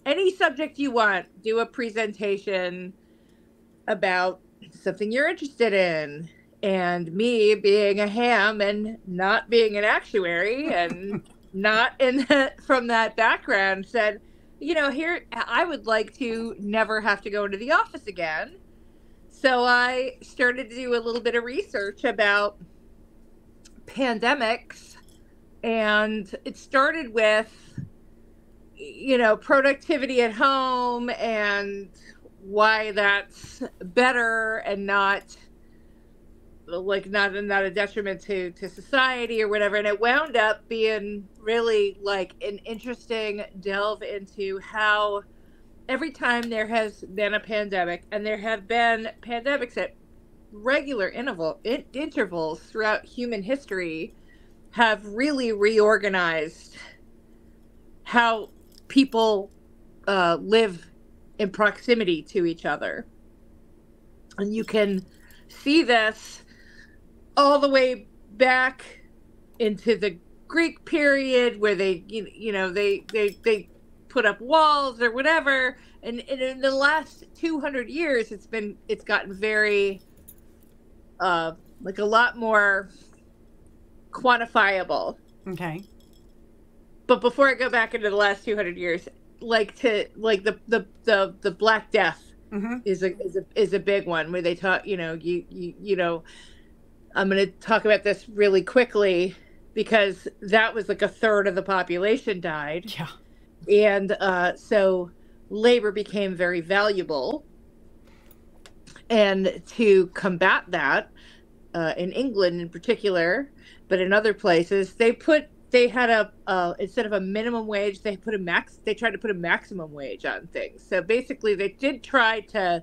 any subject you want, do a presentation about something you're interested in. And me being a ham and not being an actuary and not from that background said, here, I would like to never have to go into the office again. So I started to do a little bit of research about pandemics, and it started with, productivity at home and why that's better and not a detriment to society or whatever. And it wound up being really like an interesting delve into how every time there has been a pandemic, and there have been pandemics at regular intervals throughout human history, have really reorganized how people live in proximity to each other. And you can see this all the way back into the Greek period, where they put up walls or whatever, and in the last 200 years it's gotten very like a lot more quantifiable. Okay. But before I go back into the last 200 years, the Black Death is a big one, where they talk, I'm going to talk about this really quickly, because that was like a third of the population died. Yeah. And so labor became very valuable. And to combat that, in England in particular, but in other places, they had instead of a minimum wage, they tried to put a maximum wage on things. So basically they did try to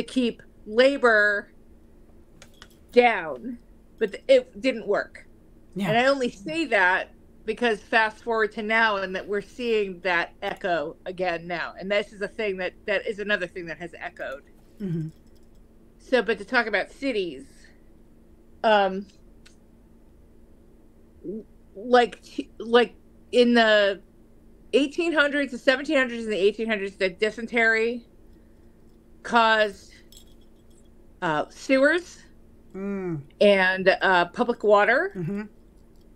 keep labor down, but it didn't work. Yeah. And I only say that because fast forward to now, and that we're seeing that echo again now. And this is a thing that is another thing that has echoed. Mm-hmm. So, but to talk about cities, like in the 1800s, the 1700s, and the 1800s, the dysentery caused sewers and public water,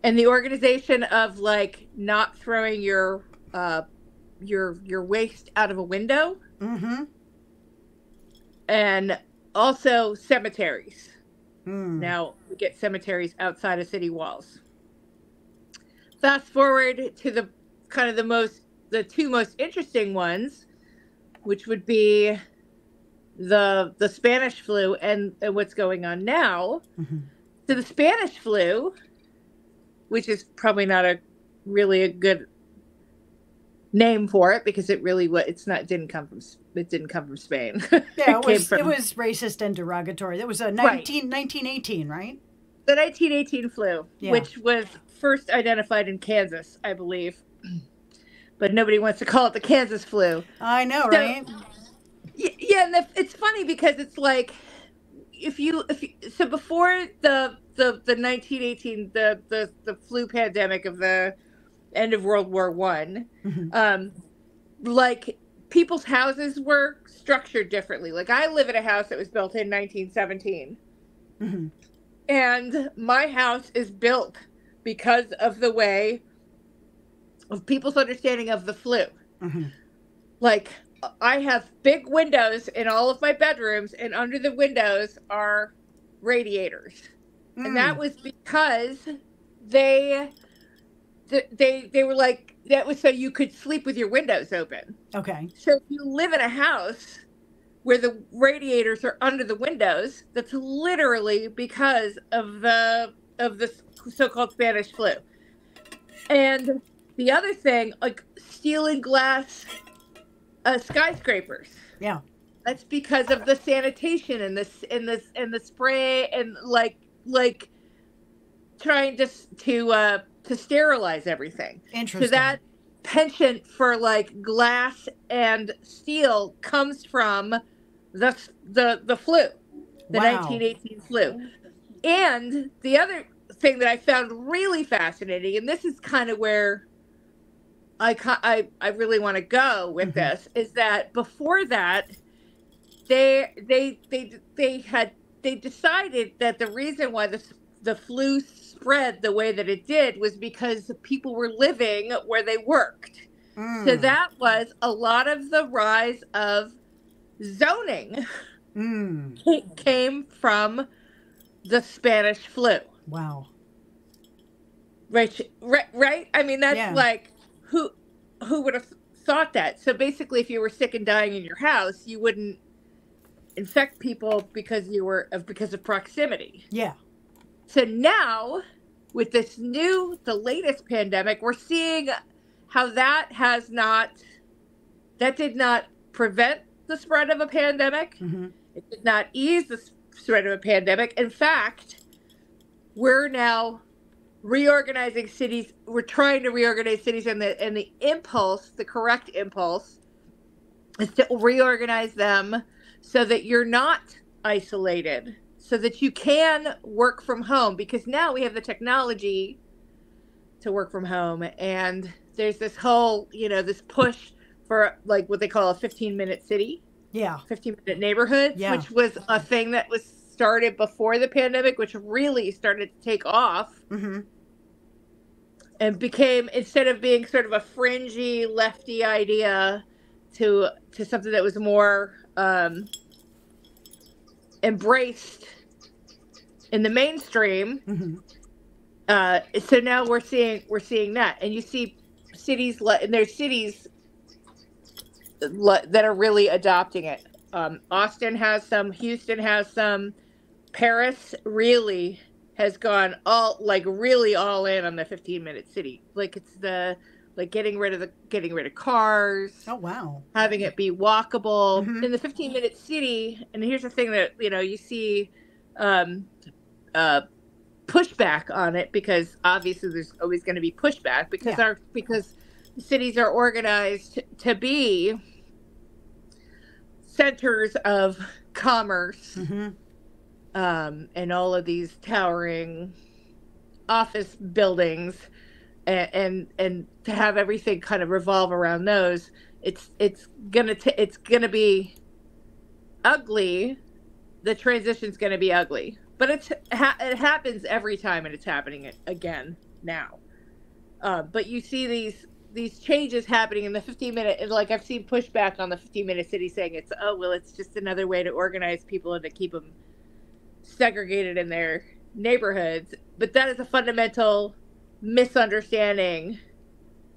and the organization of like not throwing your waste out of a window, and also cemeteries. Now we get cemeteries outside of city walls. Fast forward to the kind of the two most interesting ones, which would be the Spanish flu and what's going on now. So the Spanish flu, which is probably not really a good name for it, because it didn't come from Spain. Yeah, it was racist and derogatory. That was 1918, right? The 1918 flu, which was first identified in Kansas, I believe, but nobody wants to call it the Kansas flu. I know, right? Yeah, and it's funny because it's like so before the 1918 the flu pandemic of the end of World War I, like people's houses were structured differently. Like I live in a house that was built in 1917, and my house is built because of the way of people's understanding of the flu. Like I have big windows in all of my bedrooms, and under the windows are radiators. And that was because they were like, that was so you could sleep with your windows open. Okay. So if you live in a house where the radiators are under the windows, that's literally because of the so-called Spanish flu. And the other thing, like steel and glass skyscrapers. Yeah. That's because of the sanitation and the spray and like trying to sterilize everything. Interesting. So that penchant for like glass and steel comes from the flu, the 1918 flu. And the other thing that I found really fascinating, and this is kind of where I really want to go with this is that before that, they decided that the reason why the flu spread the way that it did was because people were living where they worked. So that was a lot of the rise of zoning came from the Spanish flu. Wow. Right. I mean, that's like, who would have thought that? So basically, if you were sick and dying in your house, you wouldn't infect people because of proximity. Yeah. So now, with this the latest pandemic, we're seeing how that did not prevent the spread of a pandemic. It did not ease the spread of a pandemic. In fact, we're now reorganizing cities. We're trying to reorganize cities, and the impulse, the correct impulse, is to reorganize them so that you're not isolated, so that you can work from home, because now we have the technology to work from home. And there's this whole, this push for like what they call a 15-minute city. Yeah. 15-minute neighborhoods, which was a thing that was started before the pandemic, which really started to take off. And became, instead of being sort of a fringy lefty idea, to something that was more embraced in the mainstream. So now we're seeing that, and you see cities, and there's cities that are really adopting it. Austin has some, Houston has some, Paris really has gone really all in on the 15-minute city. Like, it's getting rid of cars. Oh, wow. Having it be walkable in the 15-minute city. And here's the thing that, you see pushback on it, because obviously there's always going to be pushback, because cities are organized to be centers of commerce. And all of these towering office buildings, and to have everything kind of revolve around those, it's gonna be ugly. The transition's gonna be ugly, but it happens every time, and it's happening again now. But you see these changes happening in the 15-minute, and like I've seen pushback on the 15-minute city, saying it's just another way to organize people and to keep them segregated in their neighborhoods. But that is a fundamental misunderstanding,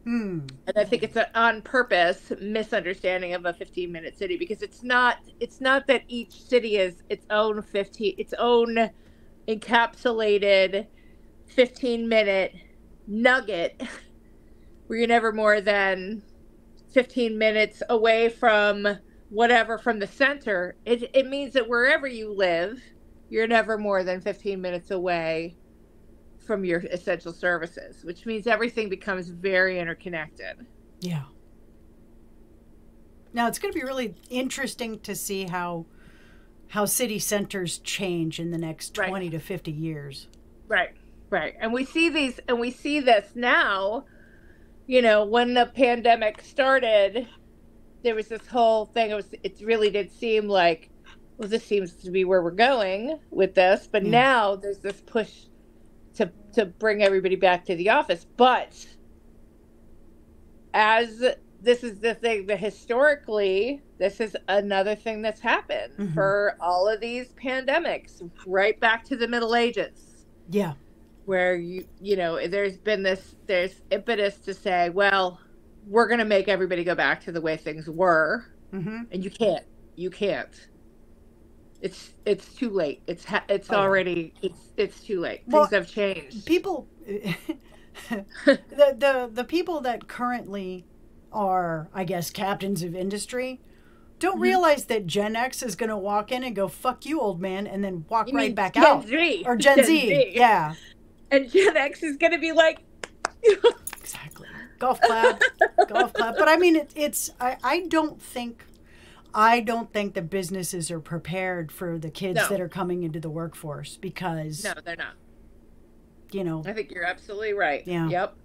and I think it's an on purpose misunderstanding of a 15-minute city, because it's not that each city is its own encapsulated 15-minute nugget where you're never more than 15 minutes away from the center. It means that wherever you live, you're never more than 15 minutes away from your essential services, which means everything becomes very interconnected. Yeah. Now, it's going to be really interesting to see how city centers change in the next 20 to 50 years. Right. And we see this now, when the pandemic started, there was this whole thing. It really did seem like, well, this seems to be where we're going with this. But now there's this push to bring everybody back to the office. But as this is the thing that historically, this is another thing that's happened for all of these pandemics, right back to the Middle Ages. Yeah. Where there's impetus to say, well, we're going to make everybody go back to the way things were. And you can't. It's too late. It's already too late. Things have changed. People, the people that currently are, I guess, captains of industry, don't realize that Gen X is going to walk in and go, "Fuck you, old man," and then walk right back out. Gen Z. Or Gen Z, yeah. And Gen X is going to be like, exactly, golf clap. But I mean, I don't think the businesses are prepared for the kids that are coming into the workforce, because no, they're not. I think you're absolutely right. Yeah. Yep.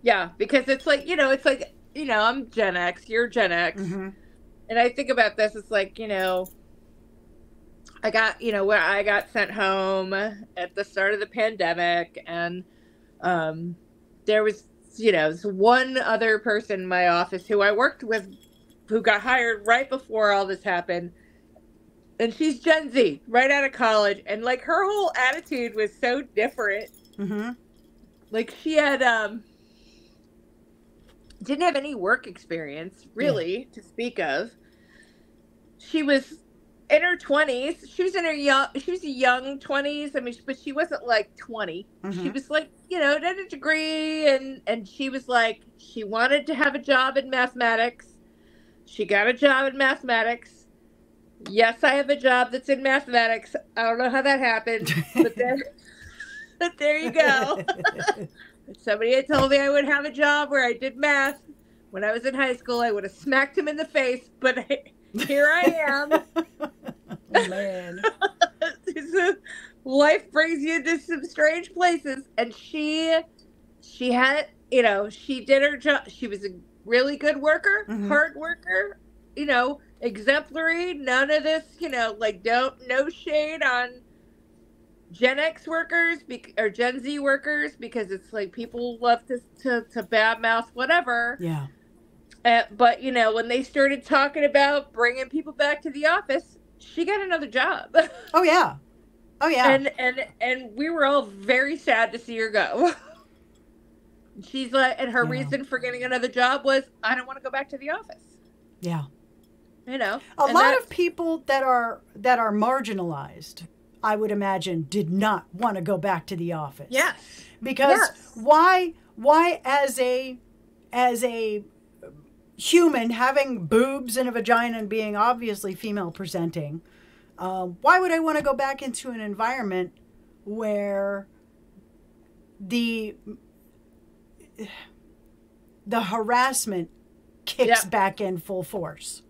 Yeah, because it's like, it's like, I'm Gen X, you're Gen X. And I think about this, it's like, I got, where I got sent home at the start of the pandemic, and there was, this one other person in my office who I worked with who got hired right before all this happened. And she's Gen Z, right out of college. And like her whole attitude was so different. Like she had, didn't have any work experience really to speak of. She was in her 20s. She was a young 20s. I mean, but she wasn't like 20. She was like, had a degree, and she was like, she wanted to have a job in mathematics. She got a job in mathematics. Yes, I have a job that's in mathematics. I don't know how that happened, but there you go. If somebody had told me I would have a job where I did math when I was in high school, I would have smacked him in the face, but here I am. Oh, man. Life brings you to some strange places. And she had, she did her job. She was a really good worker, hard worker, exemplary. None of this, no shade on Gen X workers or Gen Z workers, because it's like people love to badmouth whatever. Yeah. But, when they started talking about bringing people back to the office, she got another job. Oh, yeah. Oh, yeah. And we were all very sad to see her go. She's like, and her reason for getting another job was, I don't want to go back to the office. Yeah. A lot of people that are marginalized, I would imagine, did not want to go back to the office. Yes. Because why as a human having boobs and a vagina and being obviously female presenting, why would I want to go back into an environment where the harassment kicks back in full force?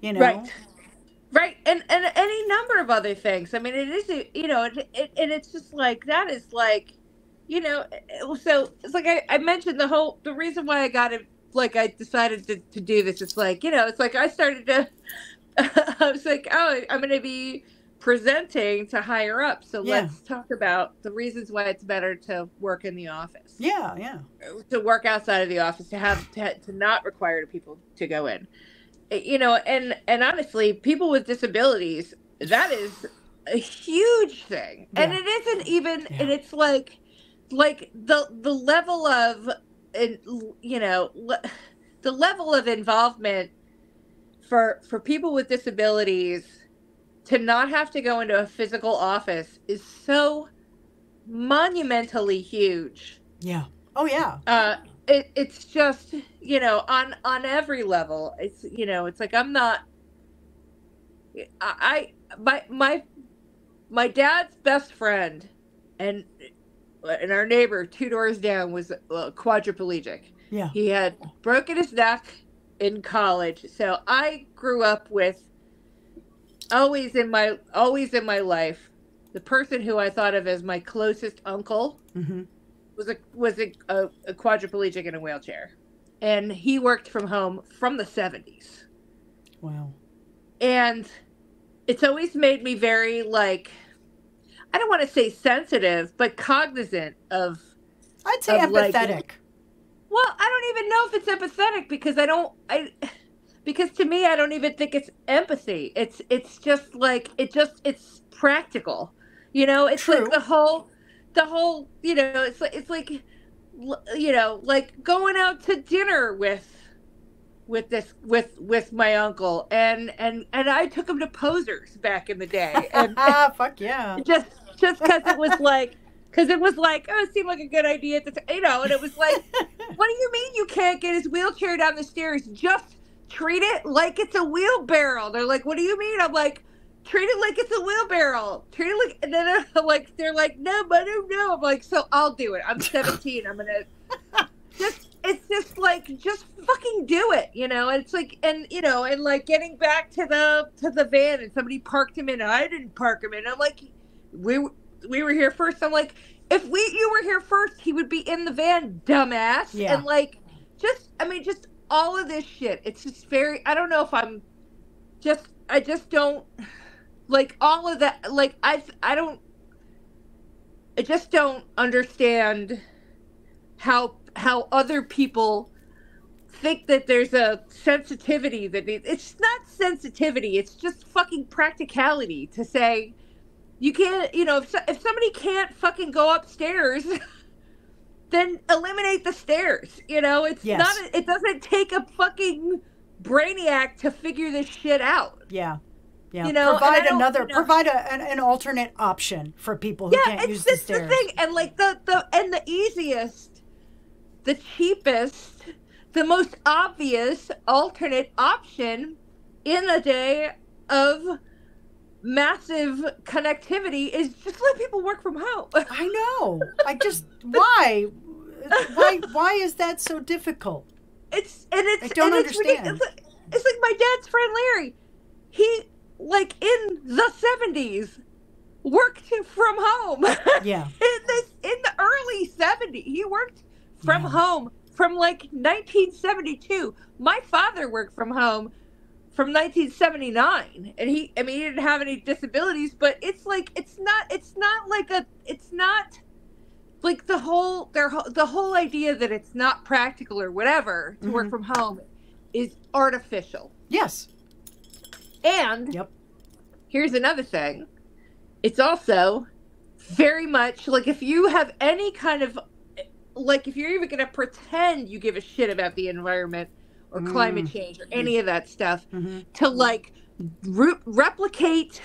Right. And any number of other things. I mean, it is, and it's just like, that is like, so it's like I mentioned the reason why I got it, like I decided to do this. It's like, it's like I started to, I was like, oh, I'm going to be presenting to higher up. So let's talk about the reasons why it's better to work in the office. Yeah. Yeah. To work outside of the office, to not require people to go in. And honestly, people with disabilities, that is a huge thing. Yeah. And it isn't even, and it's like the level of, the level of involvement for people with disabilities to not have to go into a physical office is so monumentally huge. Yeah. Oh, yeah. It's just, on every level. It's, it's like I'm not. My dad's best friend and our neighbor 2 doors down was quadriplegic. Yeah. He had broken his neck in college. So I grew up with always in my life, the person who I thought of as my closest uncle was a quadriplegic in a wheelchair, and he worked from home from the 70s. Wow. And it's always made me very, like, I don't want to say sensitive, but cognizant of. I'd say empathetic. Well, I don't even know if it's empathetic, because because to me, I don't even think it's empathy. It's just like, it's practical. It's True. like the whole, it's like, like going out to dinner with my uncle, and I took him to Posers back in the day. And fuck yeah. Just because it was like, oh, it seemed like a good idea at the time, and it was like, what do you mean you can't get his wheelchair down the stairs? Just treat it like it's a wheelbarrow. They're like, what do you mean? I'm like, treat it like it's a wheelbarrow. Treat it like, and then I'm like, they're like, no, but I don't know. I'm like, so I'll do it. I'm 17. I'm gonna it's just like, just fucking do it, And it's like, and like getting back to the van, and somebody parked him in, and I didn't park him in. I'm like, we were here first. I'm like, if you were here first, he would be in the van, dumbass. Yeah. And like, just all of this shit. It's just very, I don't know if I just don't, like, all of that, like, I just don't understand how other people think that there's a sensitivity it's not sensitivity, it's just fucking practicality to say, you can't, if somebody can't fucking go upstairs, then eliminate the stairs. It's not. It doesn't take a fucking brainiac to figure this shit out. Yeah. Provide an alternate option for people who can't use the stairs. The thing, and like the easiest, the cheapest, the most obvious alternate option in a day of massive connectivity is just let people work from home. I know. Why is that so difficult? I don't understand. It's like my dad's friend Larry. He, like, in the 70s worked from home. Yeah. in the early 70s, he worked from home from like 1972. My father worked from home from 1979, and he didn't have any disabilities, but it's not like the whole idea that it's not practical or whatever to work from home is artificial. Yes. And here's another thing. It's also very much like, if you have any kind of, like, if you're even going to pretend you give a shit about the environment or climate change or any of that stuff, to like replicate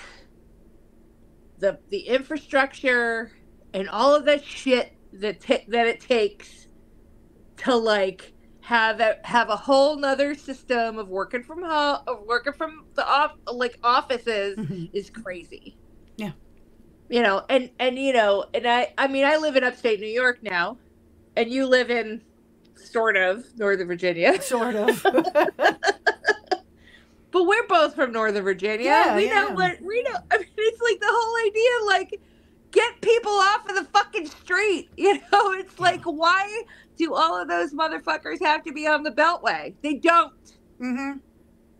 the infrastructure and all of that shit that it takes to like have a whole nother system of working from home, of working from the offices is crazy. Yeah. And I live in upstate New York now, and you live in sort of Northern Virginia. Sort of. But we're both from Northern Virginia. Yeah, we know. It's like the whole idea, like, get people off of the fucking street. It's like, why do all of those motherfuckers have to be on the Beltway? They don't.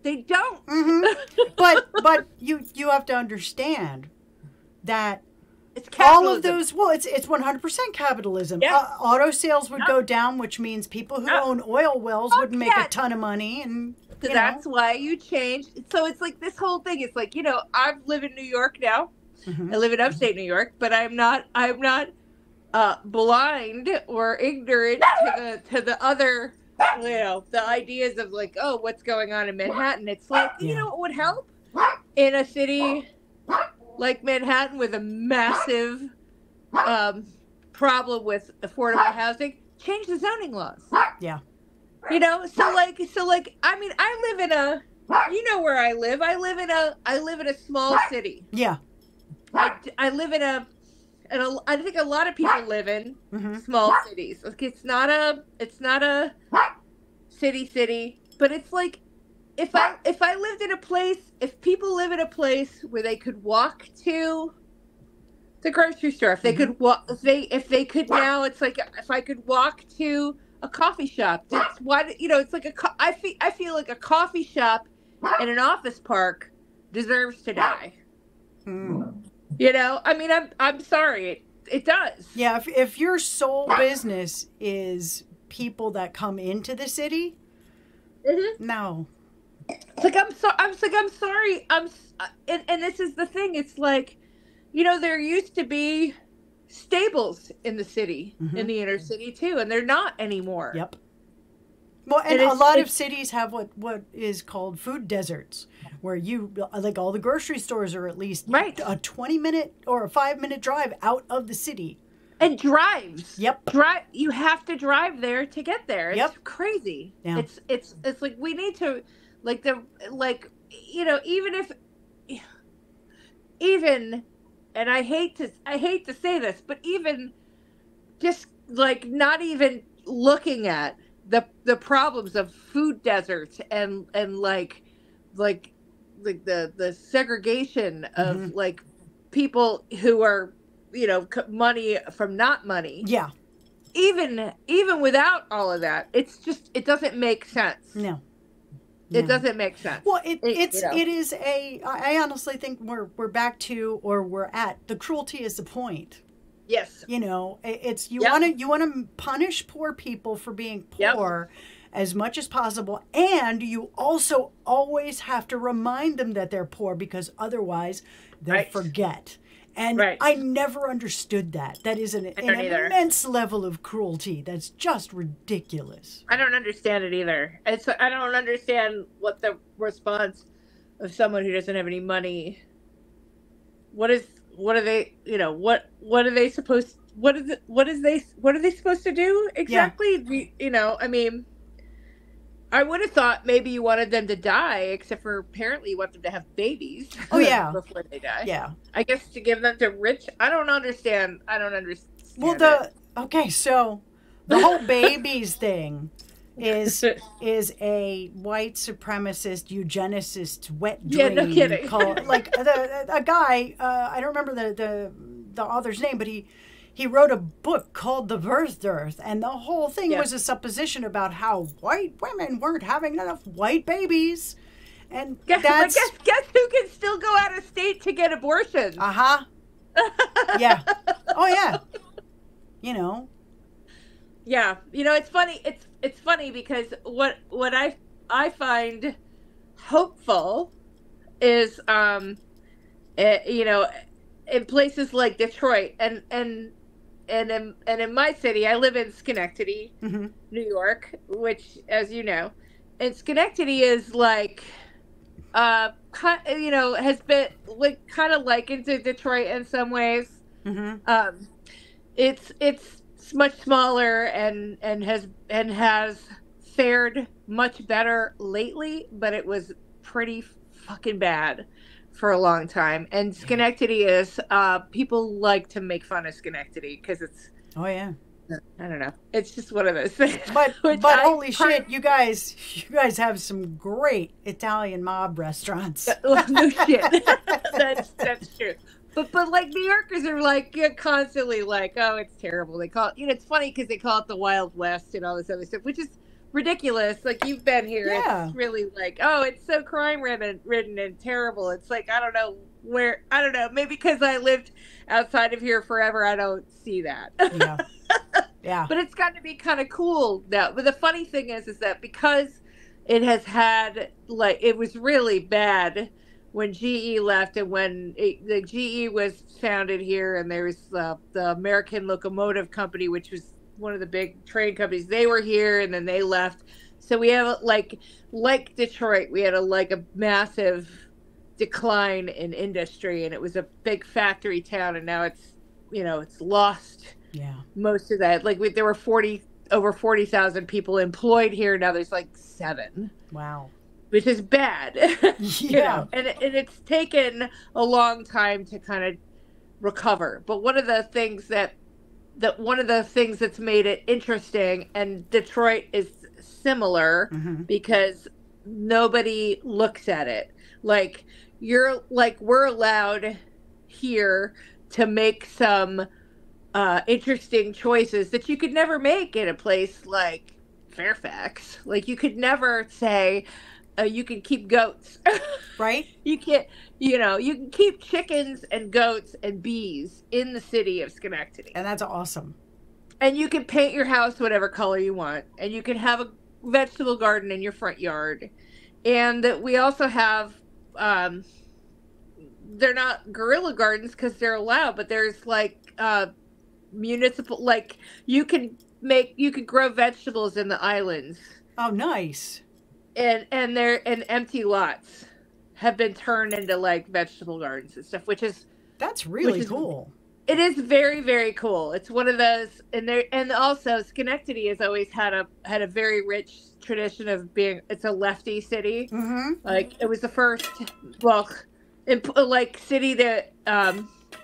They don't. But you have to understand that it's capitalism. All of those, it's 100% capitalism. Yeah. Auto sales would go down, which means people who own oil wells wouldn't make a ton of money, and so that's why you change. So it's like this whole thing. It's like, I live in New York now. I live in upstate New York, but I'm not blind or ignorant to the other, the ideas of like, oh, what's going on in Manhattan. It's like, you know what would help in a city like Manhattan with a massive problem with affordable housing? Change the zoning laws. Yeah. I live in a, where I live. I live in a small city. Yeah. I live in I think a lot of people live in small cities. Like, it's not a city, but it's like, if I lived in a place, if people live in a place where they could walk to the grocery store, if they could walk, if they could now, it's like, if I could walk to a coffee shop, that's why, it's like I feel like a coffee shop in an office park deserves to die. I'm sorry, it does. Yeah, if your sole business is people that come into the city, no. It's like, I'm sorry. And this is the thing. It's like, there used to be stables in the city, in the inner city too, and they're not anymore. Yep. Well, and a lot of cities have what is called food deserts, where like all the grocery stores are at least a 20-minute or a 5-minute drive out of the city. And drives. Yep. You have to drive there to get there. It's crazy. Yeah. It's like, we need to, even, and I hate to say this, but even just like not even looking at the problems of food deserts and like the segregation of like people who are money from not money. Yeah. Even without all of that, it doesn't make sense. No. It doesn't make sense. Well, it is I honestly think we're back to, or we're at, the cruelty is the point. Yes. It's you want to punish poor people for being poor as much as possible, and you also always have to remind them that they're poor, because otherwise they'll forget. And I never understood that. That is an immense level of cruelty. That's just ridiculous. I don't understand it either. I don't understand what the response of someone who doesn't have any money. What are they supposed to do exactly? Yeah. I mean, I would have thought maybe you wanted them to die, except for apparently you want them to have babies. Oh yeah, before they die. Yeah, I guess to give them to rich. I don't understand. Well, so the whole babies thing is a white supremacist eugenicist wet dream. Yeah, no kidding. Called, like a guy, I don't remember the author's name, but he wrote a book called The Birth Dearth, and the whole thing was a supposition about how white women weren't having enough white babies. And guess who can still go out of state to get abortions? Uh-huh. Yeah. Oh, yeah. Yeah. It's funny. It's funny because what I find hopeful is, in places like Detroit and in my city, I live in Schenectady, New York, which, as you know, and Schenectady is like, has been like kind of likened to Detroit in some ways. It's much smaller and has fared much better lately, but it was pretty fucking bad for a long time. And Schenectady is people like to make fun of Schenectady because it's I don't know, it's just one of those things. But holy shit, you guys have some great Italian mob restaurants. No shit. that's true. But like New Yorkers are like constantly like, oh, it's terrible. They call it, it's funny because they call it the Wild West and all this other stuff, which is ridiculous. Like, you've been here. It's really like, oh, it's so crime ridden and terrible. It's like, I don't know, maybe because I lived outside of here forever, I don't see that. Yeah. But it's gotten to be kind of cool now. But the funny thing is that because it has had, like, it was really bad when GE left, and when the GE was founded here, and there was the American Locomotive Company, which was one of the big train companies. They were here, and then they left. So we have like Detroit, we had a massive decline in industry, and it was a big factory town, and now it's lost most of that. Like there were over 40,000 people employed here. Now there's like 7. Wow. Which is bad. And it's taken a long time to kind of recover. But one of the things that's made it interesting, and Detroit is similar, because nobody looks at it. Like, we're allowed here to make some interesting choices that you could never make in a place like Fairfax. Like, you could never say, you can keep goats. Right? You can't, you can keep chickens and goats and bees in the city of Schenectady. And that's awesome. And you can paint your house whatever color you want. And you can have a vegetable garden in your front yard. And we also have, they're not guerrilla gardens because they're allowed, but there's like municipal, like you can grow vegetables in the islands. Oh, nice. And empty lots have been turned into like vegetable gardens and stuff, that's really cool. It is very, very cool. It's one of those, and also Schenectady has always had a very rich tradition of being, it's a lefty city. Like, it was the first, city to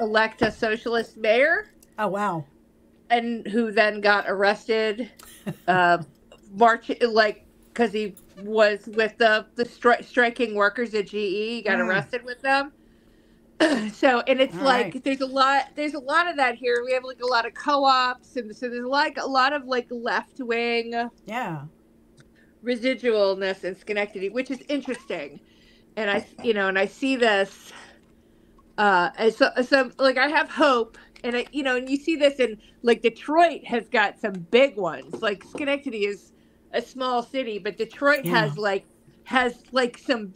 elect a socialist mayor. Oh, wow. And who then got arrested, because he was with the striking workers at GE. He got arrested with them. So, and it's All like, right. there's a lot of that here. We have like a lot of co-ops, and so there's like a lot of like left-wing residualness in Schenectady, which is interesting. And I see this, and so like I have hope, and and you see this in like Detroit has got some big ones. Like Schenectady is a small city, but Detroit has some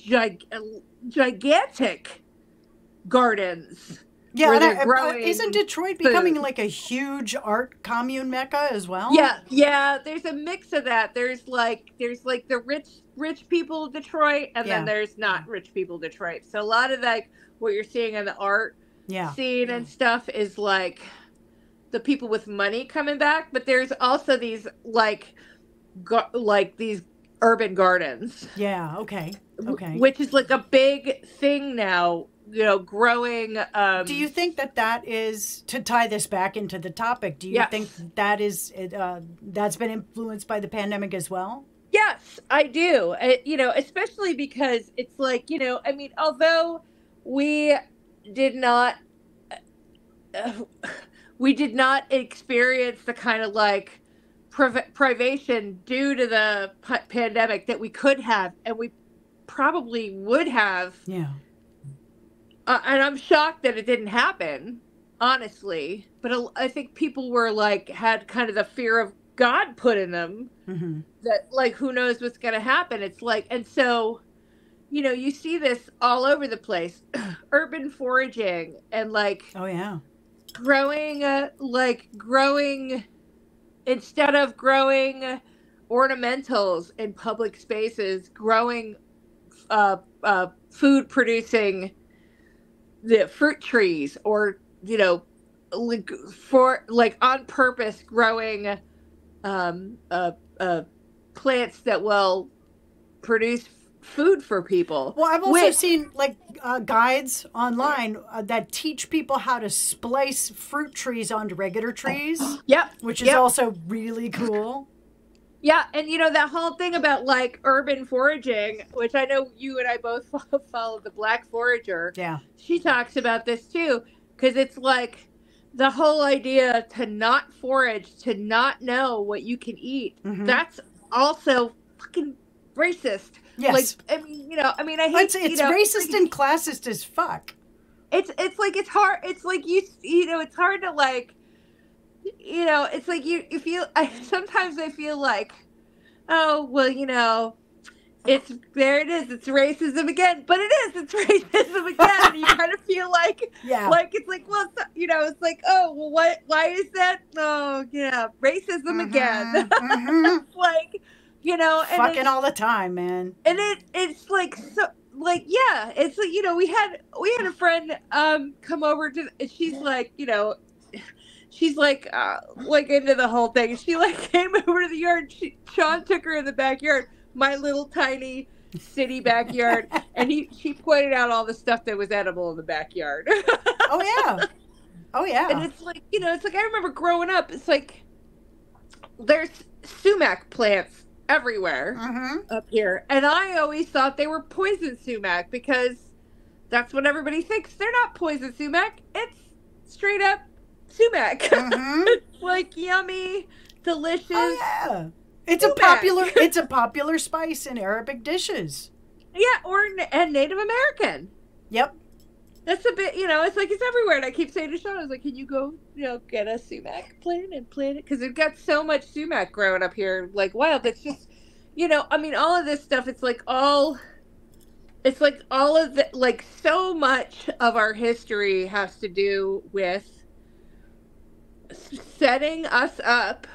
gigantic gardens. Yeah, Where and they're growing isn't Detroit food. becoming like a huge art commune mecca as well? Yeah. There's a mix of that. There's like the rich people of Detroit, and then there's not rich people of Detroit. So a lot of like what you're seeing in the art scene and stuff is like the people with money coming back. But there's also these like these urban gardens. Yeah. Okay. Which is like a big thing now. Growing. Do you think that is, to tie this back into the topic, do you think that is, that's been influenced by the pandemic as well? Yes, I do. Especially because it's like, I mean, although we did not experience the kind of like privation due to the pandemic that we could have, and we probably would have. Yeah. And I'm shocked that it didn't happen, honestly. But I think people were like, had kind of the fear of God put in them, that like, who knows what's going to happen. It's like, and so, you see this all over the place, urban foraging and like, growing, instead of growing ornamentals in public spaces, growing, food producing the fruit trees, or for like on purpose growing plants that will produce food for people. Well, I've also seen like guides online that teach people how to splice fruit trees onto regular trees. Which is also really cool. Yeah, and that whole thing about like urban foraging, which I know you and I both follow, the Black Forager. Yeah. She talks about this too, because it's like the whole idea to not forage, to not know what you can eat. That's also fucking racist. Yes. Like, I hate it's racist and classist as fuck. It's like, it's hard. It's like it's hard to like, it's like you feel, sometimes I feel like, oh, well, there it is, it's racism again, but it is, it's racism again, and you kind of feel like, like, it's like, well, it's like, oh, well, why is that? Oh, racism again. Like, and fucking all the time, man. And it's like, so, like, yeah, it's like, we had a friend, come over to, she's like, she's like into the whole thing. She like came over to the yard. Sean took her in the backyard, my little tiny city backyard, and she pointed out all the stuff that was edible in the backyard. Oh yeah. And it's like, it's like, I remember growing up, it's like there's sumac plants everywhere up here, and I always thought they were poison sumac, because that's what everybody thinks. They're not poison sumac. It's straight up sumac. It's like yummy, delicious. Oh yeah. It's a popular spice in Arabic dishes. Yeah, and Native American. Yep. That's a bit, it's like, it's everywhere. And I keep saying to Sean, I was like, can you go, get a sumac plant and plant it? Because we've got so much sumac growing up here, like wild. It's just, all of this stuff, it's like all of the, like, so much of our history has to do with setting us up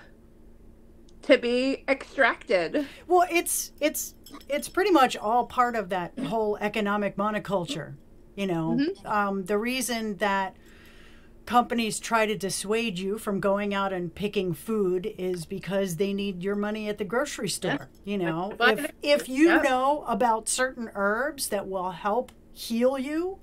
to be extracted. Well, it's pretty much all part of that whole economic monoculture. The reason that companies try to dissuade you from going out and picking food is because they need your money at the grocery store. If you know about certain herbs that will help heal you,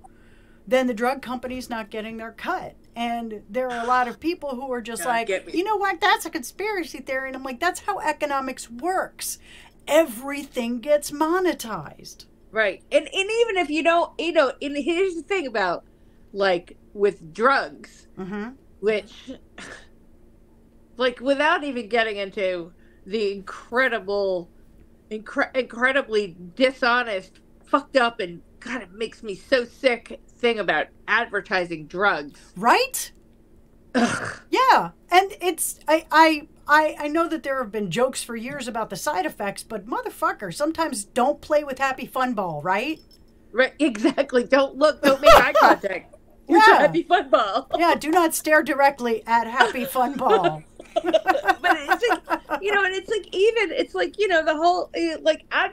then the drug company's not getting their cut. And there are a lot of people who are just like, you know what, that's a conspiracy theory. And I'm like, that's how economics works. Everything gets monetized. Right. And even if you don't, and here's the thing about like with drugs, which, like, without even getting into the incredibly dishonest, fucked up, and kind of makes me so sick thing about advertising drugs. Right? Ugh. Yeah. And it's, I know that there have been jokes for years about the side effects, but motherfucker, sometimes don't play with Happy Fun Ball, right? Right, exactly. Don't make eye contact. With Happy Fun Ball. Yeah, do not stare directly at Happy Fun Ball. But it's like, you know, and it's like, you know, the whole, like, I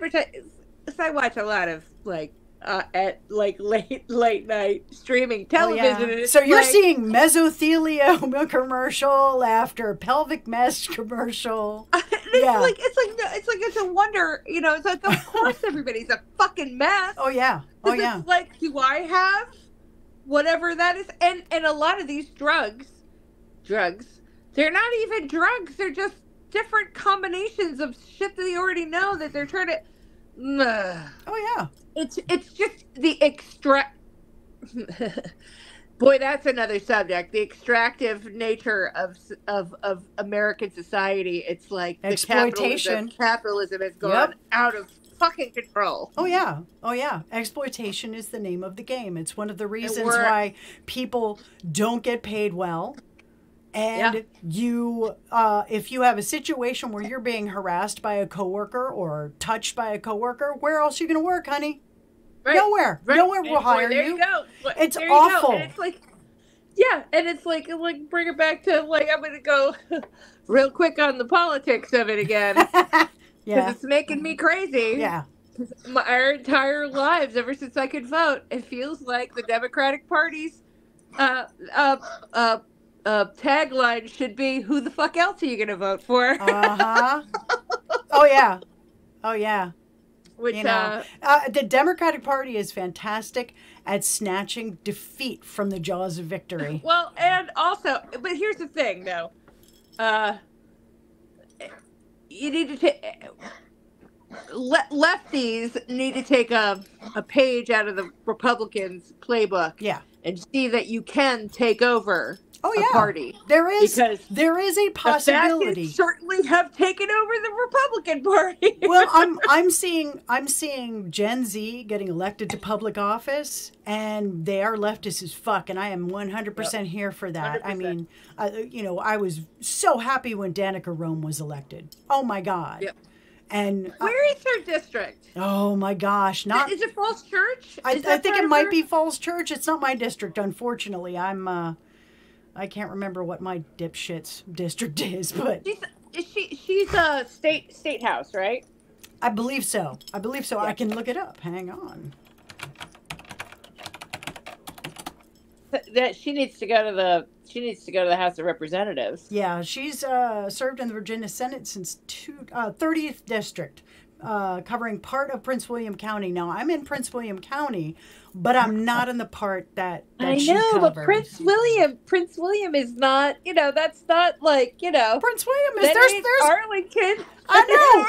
watch a lot of, like, at, like, late night streaming television. And so you're seeing mesothelioma commercial after pelvic mesh commercial. It's a wonder, you know, it's like, of course everybody's a fucking mess. Oh yeah. It's like, do I have whatever that is? And a lot of these drugs, they're not even drugs. They're just different combinations of shit that they already know that they're trying to. Oh yeah. It's just the Boy, that's another subject. The extractive nature of American society. It's like exploitation. Capitalism has gone out of fucking control. Oh yeah. Exploitation is the name of the game. It's one of the reasons why people don't get paid well. And you, if you have a situation where you're being harassed by a coworker or touched by a coworker, where else are you going to work, honey? Right. Nowhere. Nowhere will hire you. There you go. It's awful. And it's like, and it's like bring it back to, like, I'm going to go real quick on the politics of it again. Because it's making me crazy. Yeah. Our entire lives, ever since I could vote, it feels like the Democratic Party's tagline should be, who the fuck else are you going to vote for? Oh, yeah. Which, you know, the Democratic Party is fantastic at snatching defeat from the jaws of victory. Well, and also, but here's the thing, though. You need to take... lefties need to take a page out of the Republicans' playbook. Yeah. And see that you can take over a party. There is a possibility. The certainly have taken over the Republican Party. Well, I'm seeing Gen Z getting elected to public office, and they are leftist as fuck, and I am 100% here for that. 100%. I mean, you know, I was so happy when Danica Rome was elected. Oh my God. Yep. And where is her district? Oh my gosh! Is it Falls Church? I think it might be Falls Church. It's not my district, unfortunately. I can't remember what my dipshit's district is, but she's a state house, right? I believe so. Yeah. I can look it up. Hang on. That she needs to go to the House of Representatives. Yeah, she's served in the Virginia Senate since 30th District, covering part of Prince William County. Now, I'm in Prince William County, but I'm not in the part that she covers. But Prince William is not, you know, that's not like, you know. Prince William is there's Arlington. I know.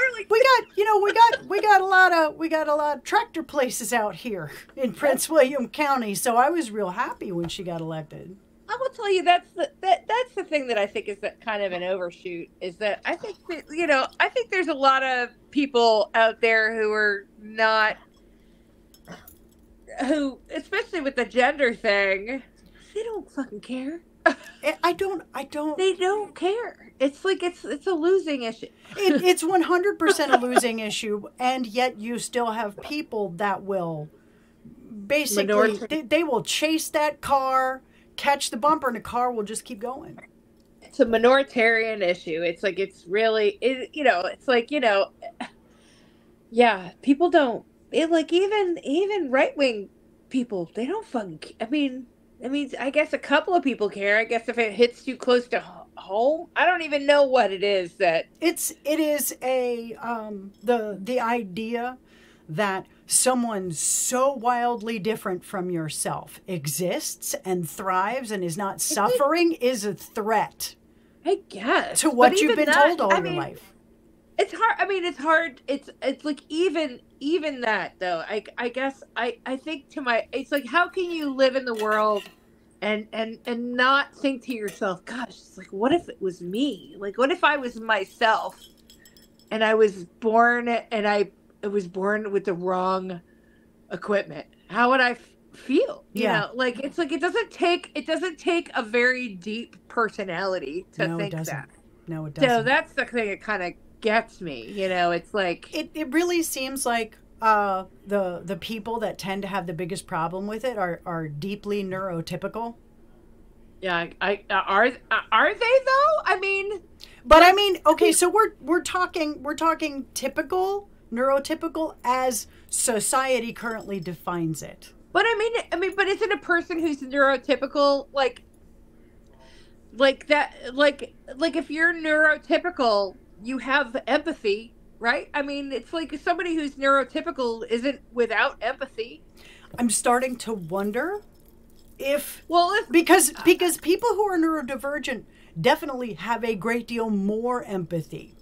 We got a lot of tractor places out here in Prince William County, so I was real happy when she got elected. I will tell you that's the thing that I think is that kind of an overshoot, is that I think that, you know, I think there's a lot of people out there who are not, who, especially with the gender thing, they don't fucking care. I don't. They don't care. It's like it's a losing issue. It's 100% a losing issue, and yet you still have people that will basically they will chase that car, catch the bumper, and the car will just keep going. It's a minoritarian issue. It's like it's really, you know, it's like, you know, yeah, people don't. It, like, even right wing people, they don't fucking. I mean, I guess a couple of people care. I guess if it hits too close to home, I don't even know what it is that it is a the idea that someone so wildly different from yourself exists and thrives and is not suffering is a threat. I guess to what you've been told all your life. It's hard. I mean, it's hard. It's like even that though. I guess I think it's like, how can you live in the world and not think to yourself, gosh, it's like, what if it was me? Like, what if I was myself and I was born with the wrong equipment? How would I feel? You know, like, it's like, it doesn't take a very deep personality to think that. No, it doesn't. So that's the thing that kind of gets me, you know. It's like, it really seems like the people that tend to have the biggest problem with it are deeply neurotypical. Yeah, are they though? I mean, but I mean, okay, so we're talking typical, neurotypical as society currently defines it. But I mean, but isn't a person who's neurotypical like that? Like if you're neurotypical, you have empathy, right? I mean, it's like somebody who's neurotypical isn't without empathy. I'm starting to wonder because people who are neurodivergent definitely have a great deal more empathy.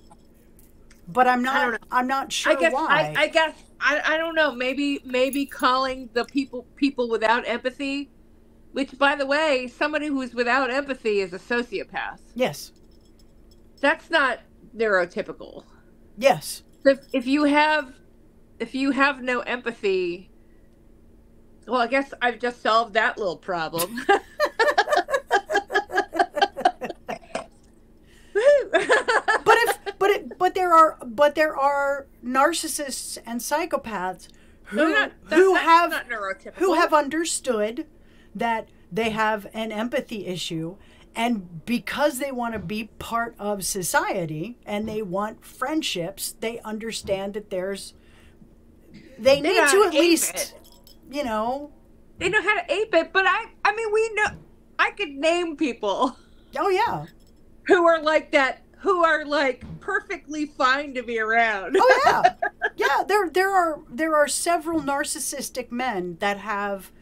But I'm not sure why. I guess I don't know. Maybe calling the people without empathy, which, by the way, somebody who's without empathy is a sociopath. Yes. That's not neurotypical. Yes. If you have no empathy, well, I guess I've just solved that little problem. But there are narcissists and psychopaths who have understood that they have an empathy issue, and because they want to be part of society and they want friendships, they understand that they need to at least, you know, they know how to ape it. But I mean, we know, I could name people. Oh yeah, who are like that. Who are like perfectly fine to be around. Oh yeah, yeah. There are several narcissistic men that have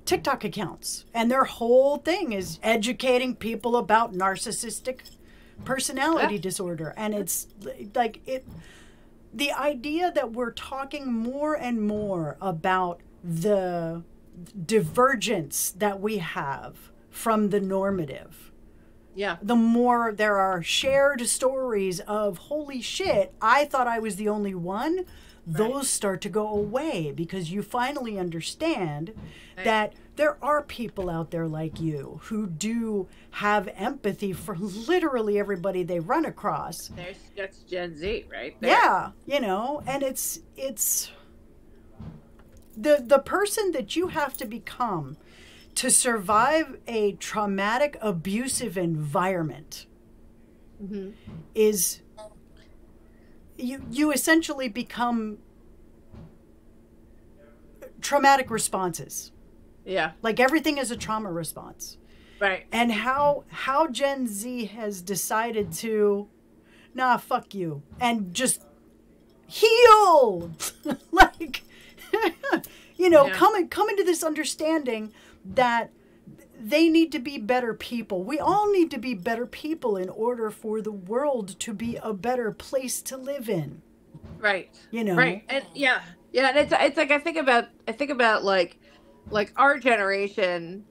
TikTok accounts, and their whole thing is educating people about narcissistic personality disorder. And it's like the idea that we're talking more and more about the divergence that we have from the normative. Yeah. The more there are shared stories of, holy shit, I thought I was the only one, those start to go away, because you finally understand that there are people out there like you who do have empathy for literally everybody they run across. That's Gen Z, right there. Yeah, you know, and it's the person that you have to become to survive a traumatic, abusive environment is you essentially become traumatic responses. Yeah. Like everything is a trauma response. Right. And how Gen Z has decided to, nah, fuck you, and just heal. Like, you know, come into this understanding that they need to be better people. We all need to be better people in order for the world to be a better place to live in. Right. You know. Right. And yeah. And it's like I think about like our generation.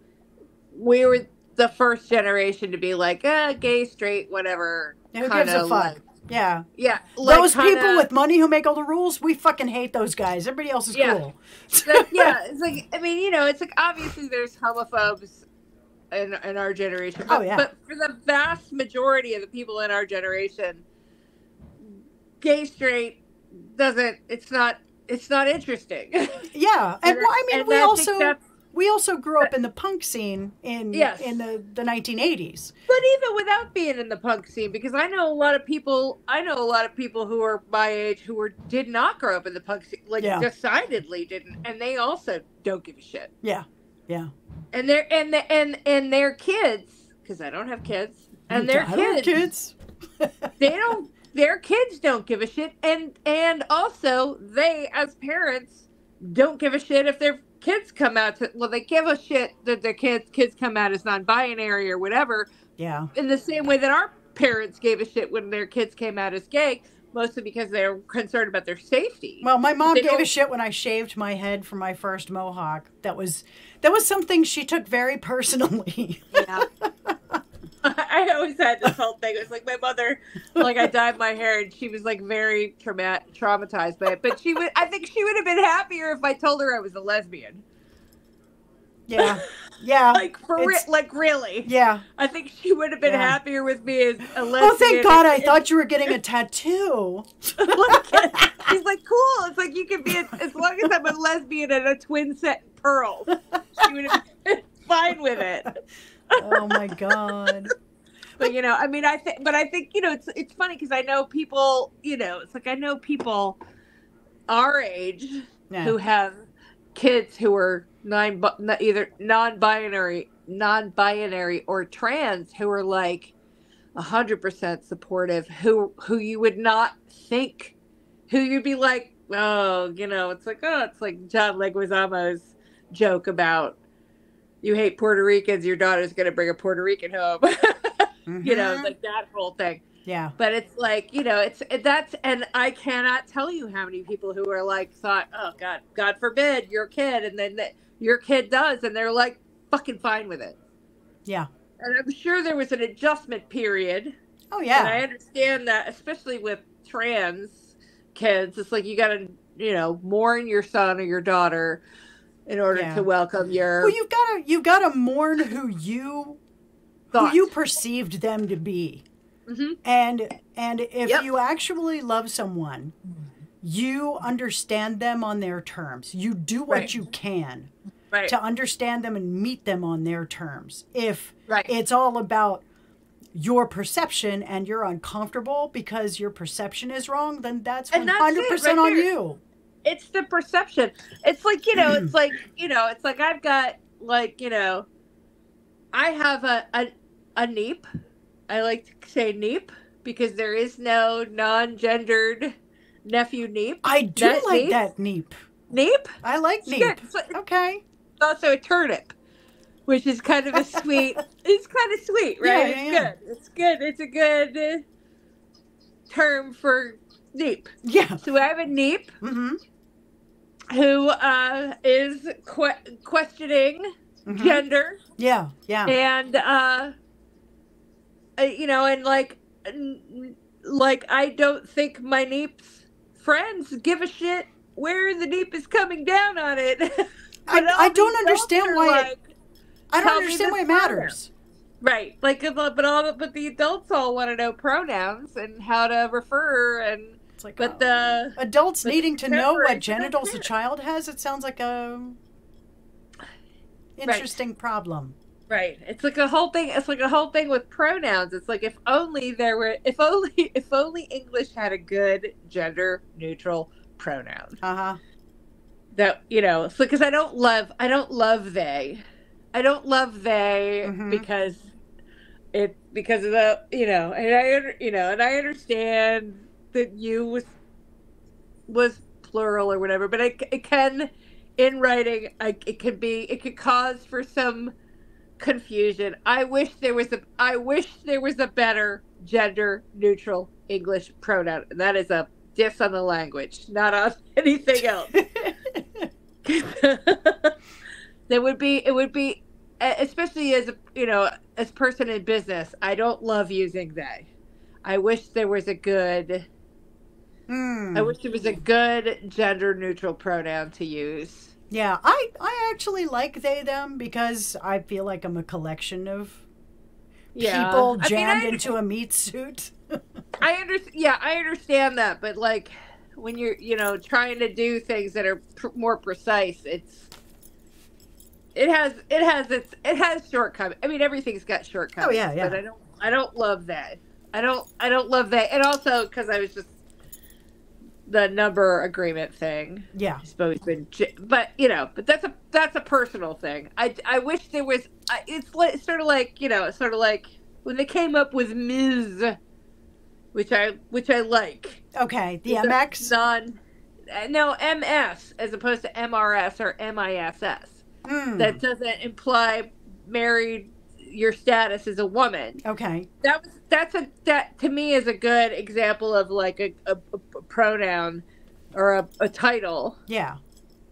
We were the first generation to be like, gay, straight, whatever. Who gives a fuck? Like, yeah. Yeah. Those people with money who make all the rules, we fucking hate those guys. Everybody else is cool. Yeah. It's like, I mean, you know, it's like, obviously there's homophobes in our generation. But, but for the vast majority of the people in our generation, gay, straight it's not interesting. Yeah. And well, I mean, we also grew up in the punk scene in the 1980s. But even without being in the punk scene, because I know a lot of people who are my age who did not grow up in the punk scene, decidedly didn't, and they also don't give a shit. Yeah, yeah. And their kids, because I don't have kids, and their kids, their kids don't give a shit, and also they as parents don't give a shit if their kids come out they give a shit that their kids come out as non-binary or whatever. Yeah. In the same way that our parents gave a shit when their kids came out as gay, mostly because they're concerned about their safety. Well, my mom gave a shit when I shaved my head for my first mohawk. That was something she took very personally. Yeah. I always had this whole thing. It was like my mother, like I dyed my hair and she was like very traumatized by it. But I think she would have been happier if I told her I was a lesbian. Yeah. Yeah. Like really. Yeah. I think she would have been happier with me as a lesbian. Oh, thank God. I thought you were getting a tattoo. She's like, cool. It's like you can be, as long as I'm a lesbian and a twin set in pearls. She would have been fine with it. Oh my God. But I mean, I think it's funny because I know people, it's like I know people our age who have kids who are either non-binary or trans who are like 100% supportive, who you would not think, who you'd be like, oh, it's like John Leguizamo's joke about, you hate Puerto Ricans, your daughter's going to bring a Puerto Rican home. It's like that whole thing. Yeah. But it's like, and I cannot tell you how many people who are like, thought, oh, God forbid your kid. And then your kid does. And they're like fucking fine with it. Yeah. And I'm sure there was an adjustment period. Oh, yeah. And I understand that, especially with trans kids. It's like you got to, mourn your son or your daughter in order to welcome your... Well, you've got to mourn who you perceived them to be. Mm-hmm. And if you actually love someone, you understand them on their terms. You do what you can to understand them and meet them on their terms. If it's all about your perception and you're uncomfortable because your perception is wrong, then that's 100% on you. It's the perception. It's like, it's like I've got like, I have a neep. I like to say neep because there is no non-gendered nephew neep. I do like neep. That neep. Neep? I like neep. Okay. It's also a turnip, which is kind of a sweet, it's kind of sweet, right? Yeah, it's good. It's a good term for neep. Yeah. So I have a neep who is questioning gender. Yeah, yeah. And, and like I don't think my neep's friends give a shit where the neep is coming down on it. I don't understand why. I don't understand why it matters. Right, like, but the adults all want to know pronouns and how to refer, and it's like, but the adults needing to know what genitals a child has. It sounds like a interesting problem. Right. It's like a whole thing. It's like a whole thing with pronouns. It's like if only English had a good gender neutral pronoun. That it's because I don't love they. I don't love they because of the and I understand that you was plural or whatever, but it can in writing it could cause for some confusion. I wish there was a better gender neutral English pronoun. And that is a diss on the language, not on anything else. It would be especially as as person in business, I don't love using they. I wish there was a good gender neutral pronoun to use. Yeah, I actually like they, them because I feel like I'm a collection of people jammed into a meat suit. I understand that, but like when you're, trying to do things that are more precise, it has shortcomings. I mean, everything's got shortcomings. Oh yeah. But I don't love that. I don't love that. And also because I was just the number agreement thing. Yeah. It's always been, but that's a personal thing. I wish there was, it's sort of like when they came up with Ms., which I like. Okay. The MX? No, MS as opposed to MRS or MISS. That doesn't imply married, your status as a woman. Okay. That to me is a good example of like a pronoun or a title. Yeah.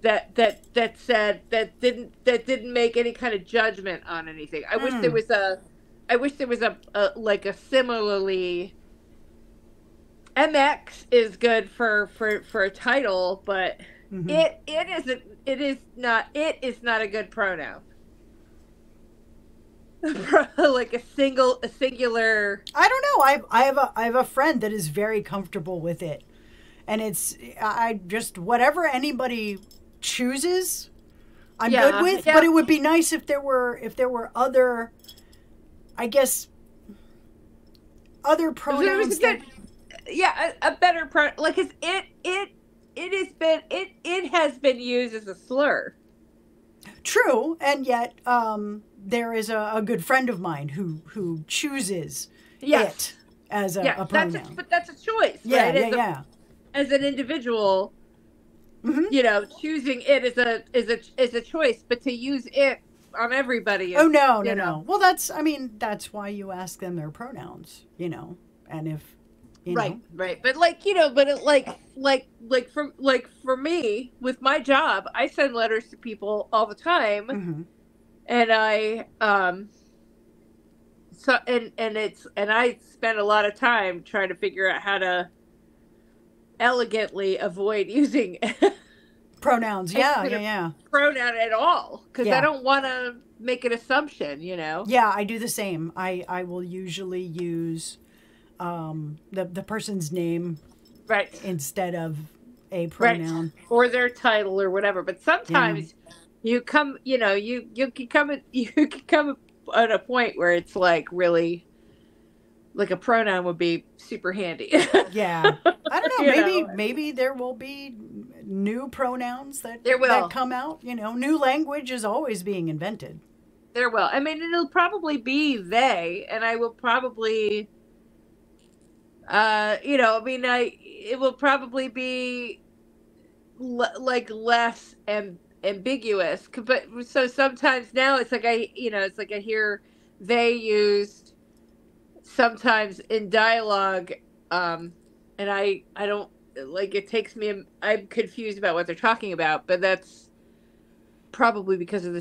That said that didn't make any kind of judgment on anything. I wish there was a like a similarly. MX is good for a title, but it is not a good pronoun. Like a singular. I don't know. I have a friend that is very comfortable with it, and I just whatever anybody chooses, I'm good with. Yeah. But it would be nice if there were other, I guess, other pronouns. A better pronoun, like it has been used as a slur. True, and yet there is a good friend of mine who chooses it as a pronoun. But that's a choice, right? Yeah. As an individual, choosing it is a choice, but to use it on everybody. Is, no. Well, that's why you ask them their pronouns, and if. Right. But for me, with my job, I send letters to people all the time, and I I spend a lot of time trying to figure out how to elegantly avoid using pronouns. Yeah. Pronoun at all, because I don't want to make an assumption. Yeah, I do the same. I will usually use. The person's name instead of a pronoun or their title or whatever, but sometimes you can come at a point where it's like really like a pronoun would be super handy. I don't know, maybe there will be new pronouns that come out. New language is always being invented. There will. I mean, it'll probably be they, and I will probably it will probably be less ambiguous, but so sometimes now it's like I hear they used sometimes in dialogue, and I don't like it takes me. I'm confused about what they're talking about, but that's probably because of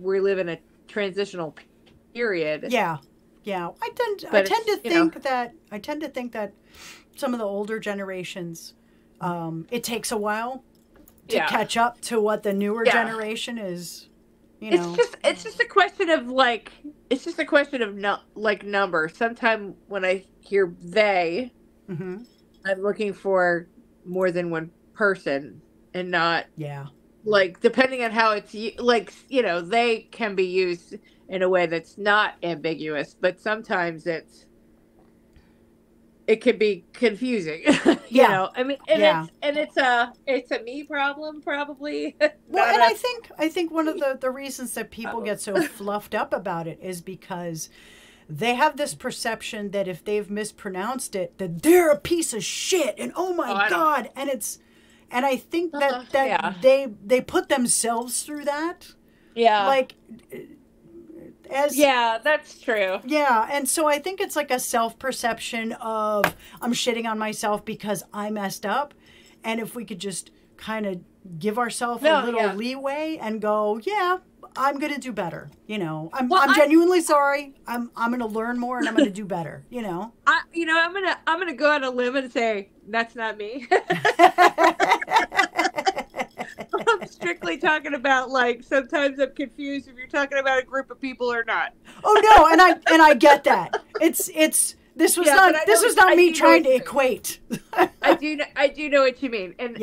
we live in a transitional period. Yeah, I tend to think that some of the older generations, it takes a while to catch up to what the newer generation is. It's just a question of number. Sometimes when I hear they, I'm looking for more than one person, and not like depending on how it's they can be used in a way that's not ambiguous, but sometimes it can be confusing. It's a me problem probably. Well, and I think one of the reasons that people get so fluffed up about it is because they have this perception that if they've mispronounced it, that they're a piece of shit, and oh my God, and I think that they put themselves through that. Yeah. Like. That's true. Yeah, and so I think it's like a self-perception of I'm shitting on myself because I messed up, and if we could just kind of give ourselves a little leeway and go, I'm gonna do better. I'm genuinely sorry. I'm gonna learn more and I'm gonna do better. I'm gonna go on a limb and say that's not me. I'm strictly talking about sometimes I'm confused if you're talking about a group of people or not. Oh no, and I get that. This was not me trying to equate. I do know what you mean, and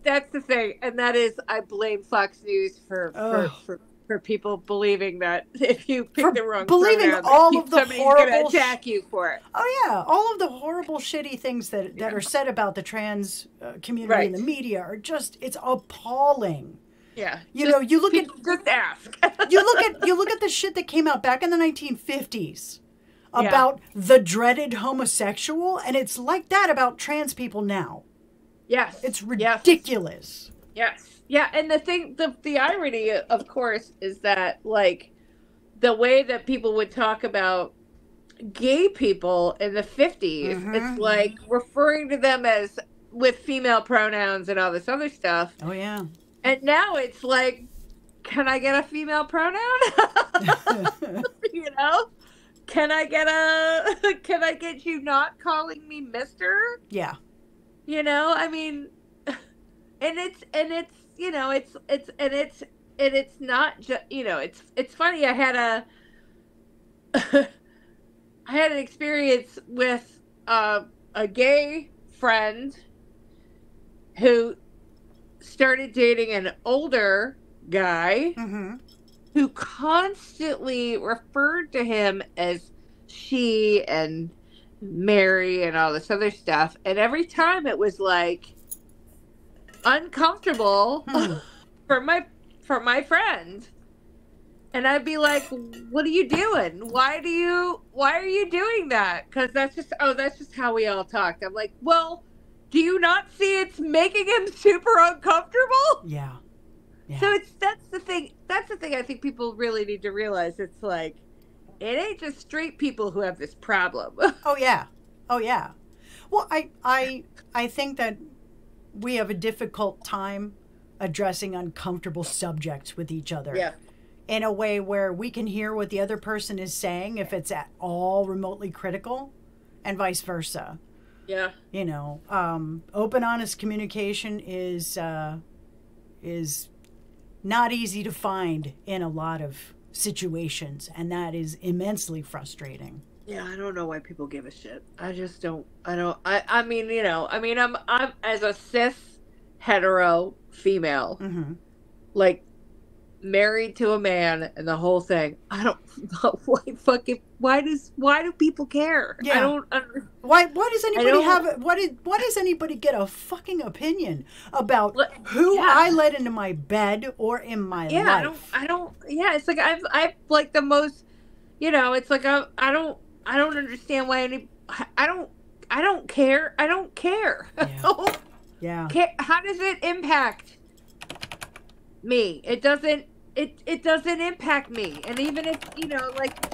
that's the thing, and that is I blame Fox News for people believing that if you pick the wrong pronoun, all of the somebody's horrible going to attack you for it. Oh yeah, all of the horrible, shitty things that are said about the trans community in the media are it's appalling. Yeah, you look at just ask. you look at the shit that came out back in the 1950s about the dreaded homosexual, and it's like that about trans people now. Yes, it's ridiculous. Yes. Yeah, and the irony, of course, is that the way that people would talk about gay people in the 50s, it's like referring to them as with female pronouns and all this other stuff. Oh, yeah. And now it's like, can I get a female pronoun? You know? Can I get you not calling me Mr.? Yeah. You know, I mean, and it's you know, it's not just, you know, it's funny. I had an experience with a gay friend who started dating an older guy who constantly referred to him as she and Mary and all this other stuff. And every time it was like uncomfortable for my friend. And I'd be like, what are you doing? Why are you doing that? Because that's just how we all talked. I'm like, well, do you not see it's making him super uncomfortable? Yeah. Yeah. So that's the thing I think people really need to realize. It's like, it ain't just straight people who have this problem. Oh yeah. Oh yeah. Well, I think that we have a difficult time addressing uncomfortable subjects with each other. Yeah. In a way where we can hear what the other person is saying if it's at all remotely critical, and vice versa. Yeah. You know, open, honest communication is not easy to find in a lot of situations, and that is immensely frustrating. Yeah, I don't know why people give a shit. I just don't. I mean, you know, I'm as a cis hetero female, like, married to a man and the whole thing. I don't know why do people care? Yeah. I don't. Why does anybody why does anybody get a fucking opinion about who I let into my bed or in my life? I don't. Yeah, it's like I've like the most. You know, it's like I don't understand why I don't care. I don't care. Yeah. How does it impact me? It doesn't. It doesn't impact me. And even if, you know, like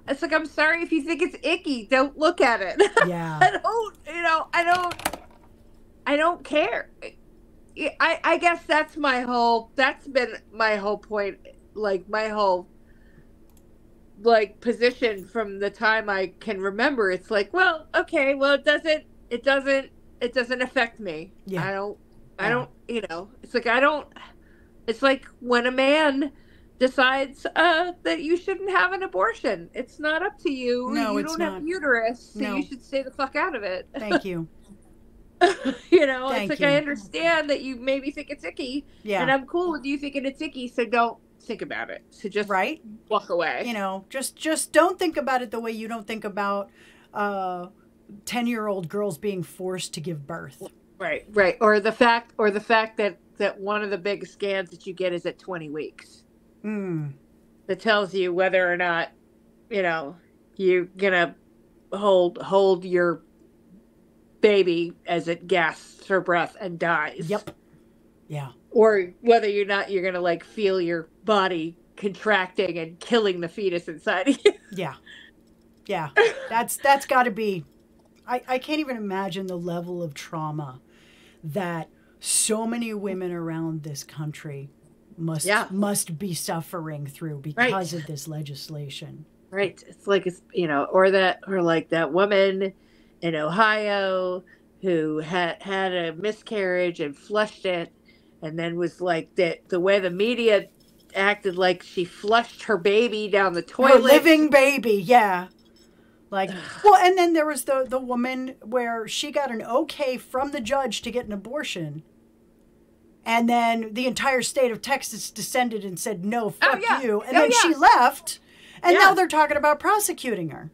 it's like, I'm sorry if you think it's icky, don't look at it. Yeah. I don't care. I guess that's been my whole point, like my whole like position from the time I can remember. It's like, well, okay, well, it doesn't affect me. Yeah. I don't, you know, it's like, it's like when a man decides that you shouldn't have an abortion. It's not up to you. No, you don't have a uterus, so you should stay the fuck out of it. Thank you. You know, it's like, I understand that you maybe think it's icky. Yeah. And I'm cool with you thinking it's icky, so don't think about it. So just walk away. You know, just don't think about it the way you don't think about 10-year-old girls being forced to give birth. Right. Or the fact that one of the big scans that you get is at 20 weeks. That tells you whether or not, you know, you're gonna hold your baby as it gasps for breath and dies. Yep. Yeah. Or whether you're gonna like feel your body contracting and killing the fetus inside of you. Yeah. Yeah. That's got to be. I can't even imagine the level of trauma that so many women around this country must be suffering through because of this legislation. Right. It's like, you know, or like that woman in Ohio who had a miscarriage and flushed it, and then was like that the way the media acted like she flushed her baby down the toilet. Her living baby, yeah. Like, well, and then there was the woman where she got an okay from the judge to get an abortion. And then the entire state of Texas descended and said, no, fuck you. And then she left. And now they're talking about prosecuting her.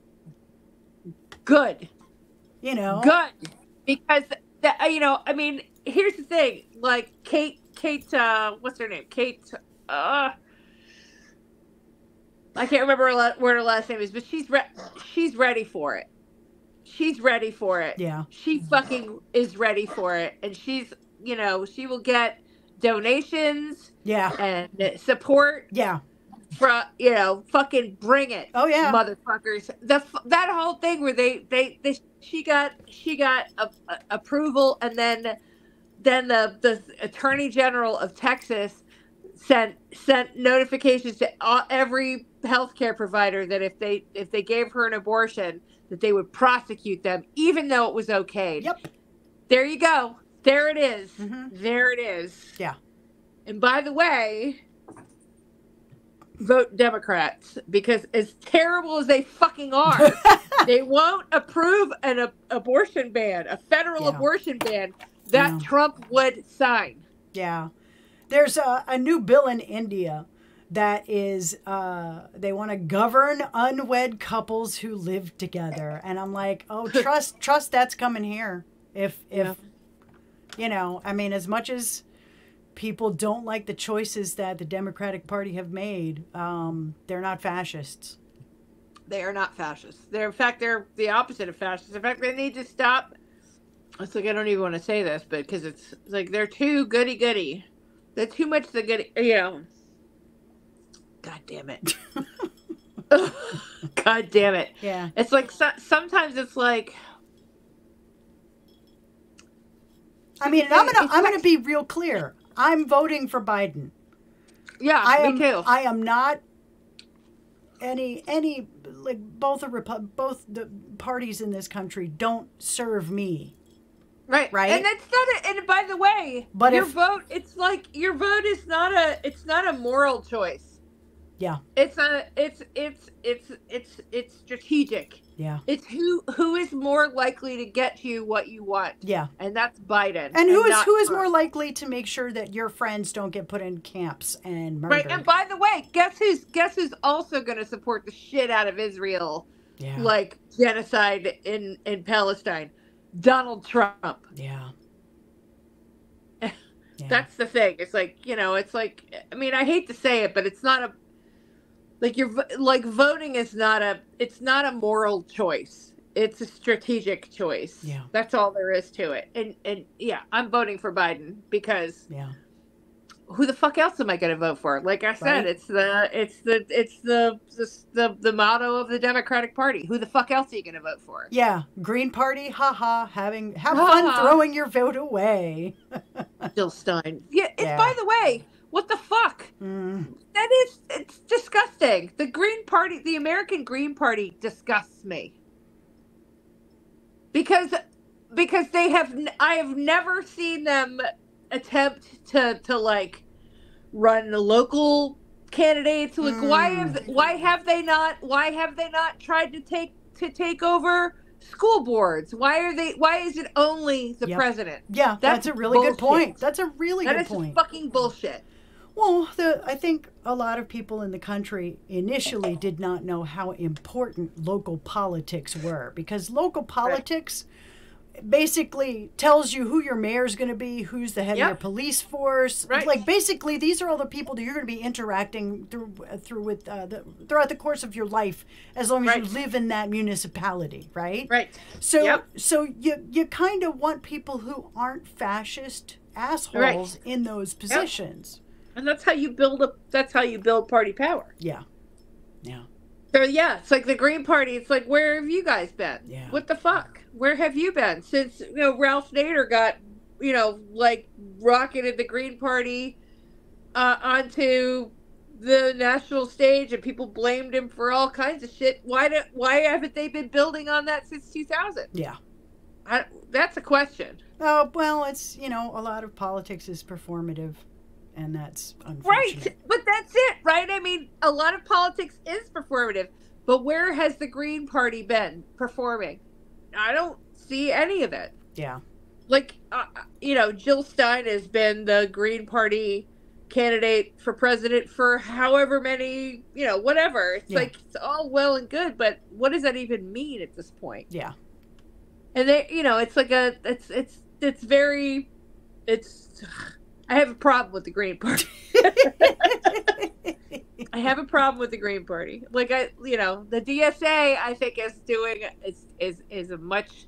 Good. You know? Good. Because, you know, I mean, here's the thing. Like, Kate, what's her name? Kate, I can't remember what her last name is, but she's ready for it. She's ready for it. Yeah. She fucking is ready for it. And she's, you know, she will get donations. Yeah. And support. Yeah. Fucking bring it. Oh yeah, motherfuckers. That whole thing where she got approval, and then the Attorney General of Texas sent notifications to every healthcare provider that if they gave her an abortion, that they would prosecute them, even though it was okay. Yep. There you go. There it is. There it is. Yeah. And by the way, vote Democrats, because as terrible as they fucking are, they won't approve an abortion ban, a federal abortion ban that Trump would sign. Yeah. There's a new bill in India that is, they want to govern unwed couples who live together. And I'm like, oh, trust that's coming here. If I mean, as much as people don't like the choices that the Democratic Party have made, they're not fascists. They are not fascists. In fact, they're the opposite of fascists. In fact, they need to stop. It's like, I don't even want to say this, but because it's like they're too goody-goody. They're too much the goody, God damn it. God damn it. Yeah. It's like, sometimes it's like. I mean, I'm gonna be real clear. I'm voting for Biden. Yeah, me too. I am not any like both the parties in this country don't serve me. Right. And that's not and by the way, but your vote, it's like your vote is not a moral choice. Yeah. It's strategic. Yeah. It's who is more likely to get you what you want. Yeah. And that's Biden. And who is more likely to make sure that your friends don't get put in camps and murdered. Right. And by the way, guess who's also going to support the shit out of Israel? Yeah. Like genocide in Palestine? Donald Trump. Yeah. That's the thing. It's like, I mean, I hate to say it, but it's not a, voting is not a moral choice. It's a strategic choice. Yeah. That's all there is to it. And yeah, I'm voting for Biden because who the fuck else am I going to vote for? Like I said, it's the motto of the Democratic Party. Who the fuck else are you going to vote for? Yeah, Green Party, haha, have fun throwing your vote away. Jill Stein. Yeah. By the way, what the fuck? It's disgusting. The Green Party, the American Green Party, disgusts me because I have never seen them attempt to like run local candidates. Like why have they not tried to take over school boards? Why is it only the president? Yeah, that's a really good point. That's a really good point. That is fucking bullshit. Well, I think a lot of people in the country initially did not know how important local politics were, because local politics basically tells you who your mayor is going to be, who's the head of your police force. Right. Like basically, these are all the people that you're going to be interacting throughout the course of your life, as long as you live in that municipality, right? Right. So you kind of want people who aren't fascist assholes in those positions. And that's how you build party power. Yeah. Yeah. So it's like the Green Party. It's like, where have you guys been? Yeah. What the fuck? Where have you been since Ralph Nader got rocketed the Green Party onto the national stage, and people blamed him for all kinds of shit? Why haven't they been building on that since 2000? Yeah. That's a question. Oh well, it's a lot of politics is performative. And that's unfortunate. Right, but that's it, right? I mean, a lot of politics is performative, but where has the Green Party been performing? I don't see any of it. Yeah. Like, Jill Stein has been the Green Party candidate for president for however many, whatever. It's like, it's all well and good, but what does that even mean at this point? Yeah. And they, it's like I have a problem with the Green Party. I have a problem with the Green Party. Like the DSA, I think is a much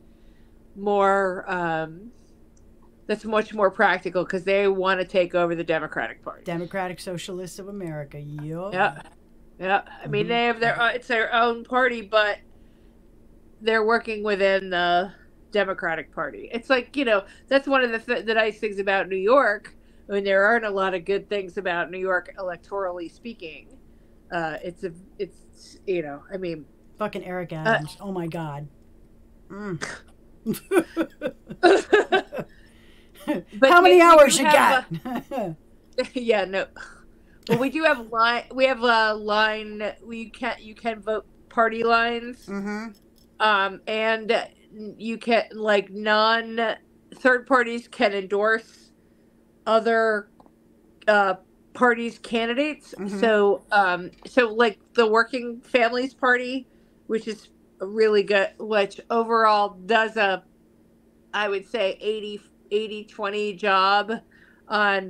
more that's much more practical, because they want to take over the Democratic Party. Democratic Socialists of America. Yup. Yeah. Yeah, I mean they have their it's their own party, but they're working within the Democratic Party. It's like, you know, that's one of the nice things about New York. I mean, there aren't a lot of good things about New York electorally speaking. It's you know, I mean, fucking Eric Adams. Oh my God. But how many hours you got? Yeah, no. Well, we do have line. We have a line. You can vote party lines. And you can, like, third parties can endorse other parties' candidates. So like the Working Families Party, which is really good, which overall does I would say 80-20 job on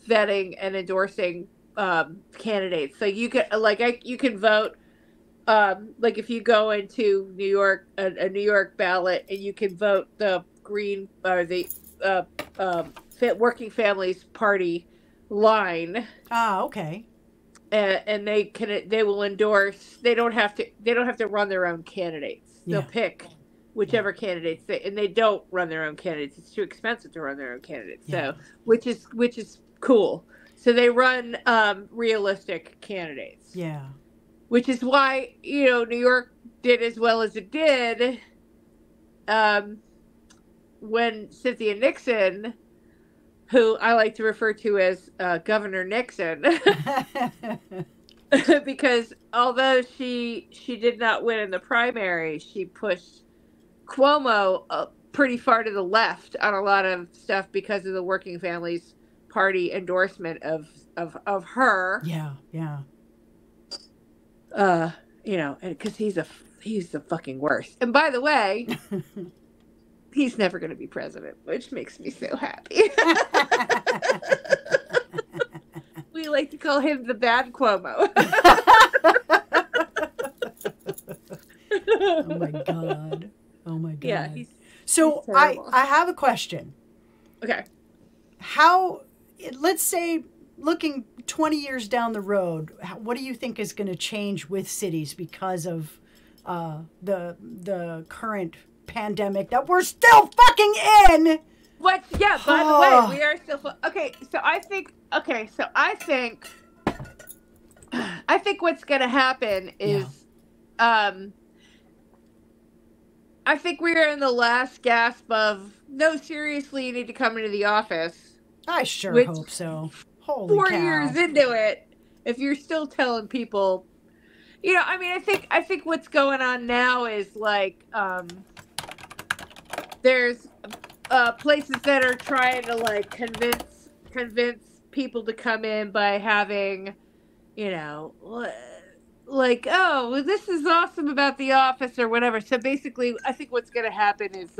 vetting and endorsing candidates. So you can you can vote. Like if you go into New York, a New York ballot, and you can vote the Green or the Working Families Party line. Okay. And they will endorse. They don't have to run their own candidates. They'll pick whichever candidates and they don't run their own candidates. It's too expensive to run their own candidates. So which is cool. So they run realistic candidates. Yeah. Which is why, you know, New York did as well as it did when Cynthia Nixon, who I like to refer to as Governor Nixon, because although she did not win in the primary, she pushed Cuomo pretty far to the left on a lot of stuff because of the Working Families Party endorsement of her. Yeah. You know, and because he's the fucking worst. And by the way, he's never going to be president, which makes me so happy. We like to call him the bad Cuomo. Oh my God. Yeah. So I have a question. Okay. Let's say, looking 20 years down the road, what do you think is going to change with cities because of the current pandemic that we're still fucking in? What? Yeah, by the way, we are still... Okay, so I think what's going to happen is... I think we're in the last gasp of, no, seriously, you need to come into the office. I sure hope so. Holy 4 cow. years into it, if you're still telling people, you know, I mean, I think what's going on now is like, there's places that are trying to like convince people to come in by having, you know, like, oh, well, this is awesome about the office or whatever. So basically, I think what's going to happen is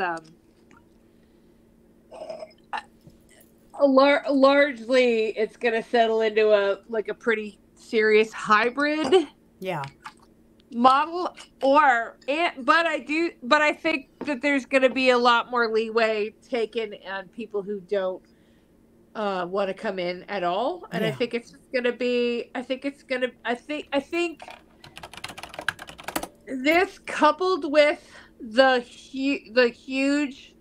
largely it's going to settle into a pretty serious hybrid model, but I think that there's going to be a lot more leeway taken on people who don't want to come in at all, and I think it's just going to be I think this, coupled with the huge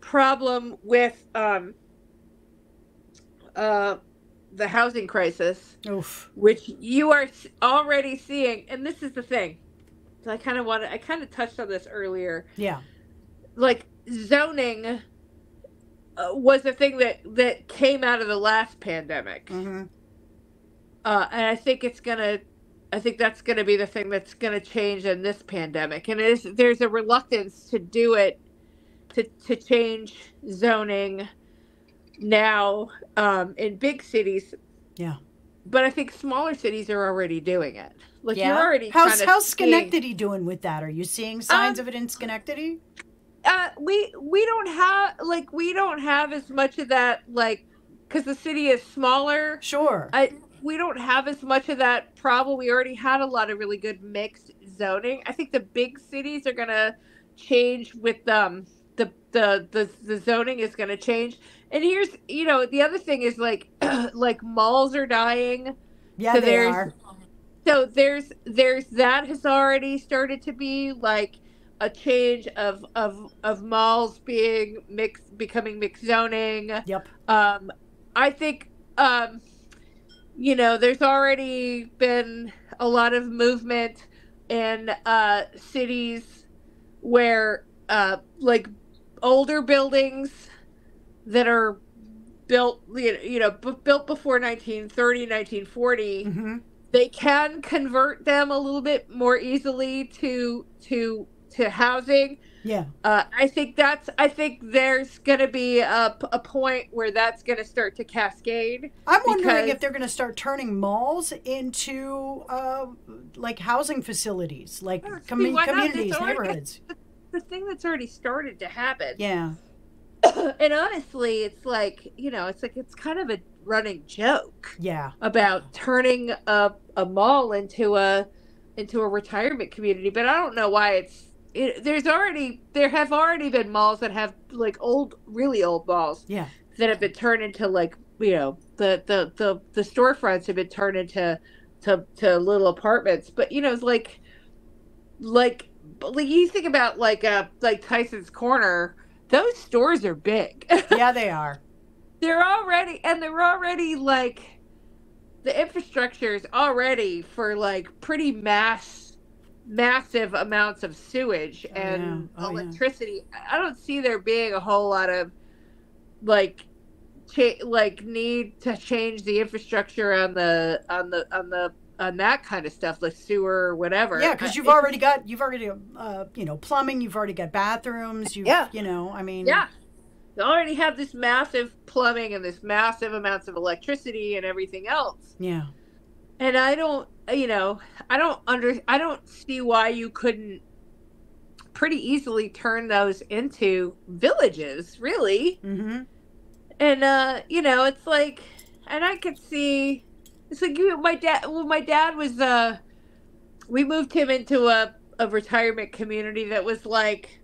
problem with the housing crisis, which you are already seeing, and this is the thing. So I kind of touched on this earlier. Yeah, like zoning was a thing that came out of the last pandemic, and I think that's gonna be the thing that's gonna change in this pandemic, and there's a reluctance to do it, to change zoning now in big cities. Yeah. But I think smaller cities are already doing it. Like you're already how's Schenectady doing with that? Are you seeing signs of it in Schenectady? We don't have as much of that, like, because the city is smaller. Sure. We don't have as much of that problem. We already had a lot of really good mixed zoning. I think the big cities are gonna change with the zoning is gonna change. And here's, the other thing is like malls are dying. Yeah, so they are. So there's that has already started to be like a change of malls becoming mixed zoning. Yep. I think there's already been a lot of movement in cities where like older buildings that are built built before 1930, 1940, Mm-hmm. they can convert them a little bit more easily to housing. Yeah. I think there's going to be a point where that's going to start to cascade. I'm wondering if they're going to start turning malls into like housing facilities, like communities, neighborhoods. The thing that's already started to happen. Yeah. And honestly, it's like, it's kind of a running joke. Yeah. About turning a mall into a retirement community, but I don't know why there have already been malls that have like really old malls. Yeah. That have been turned into like, the storefronts have been turned into little apartments. But it's like you think about like Tyson's Corner. Those stores are big. Yeah, they are. They're already like, the infrastructure is already for like pretty massive amounts of sewage and electricity. Yeah. I don't see there being a whole lot of like need to change the infrastructure on that kind of stuff, like sewer or whatever. Yeah, because you've already got plumbing. You've already got bathrooms. Yeah. I mean. Yeah. They already have this massive plumbing and this massive amounts of electricity and everything else. Yeah. And I don't see why you couldn't pretty easily turn those into villages, really. Mm-hmm. And it's like, and I could see, it's like my dad was we moved him into a retirement community that was like,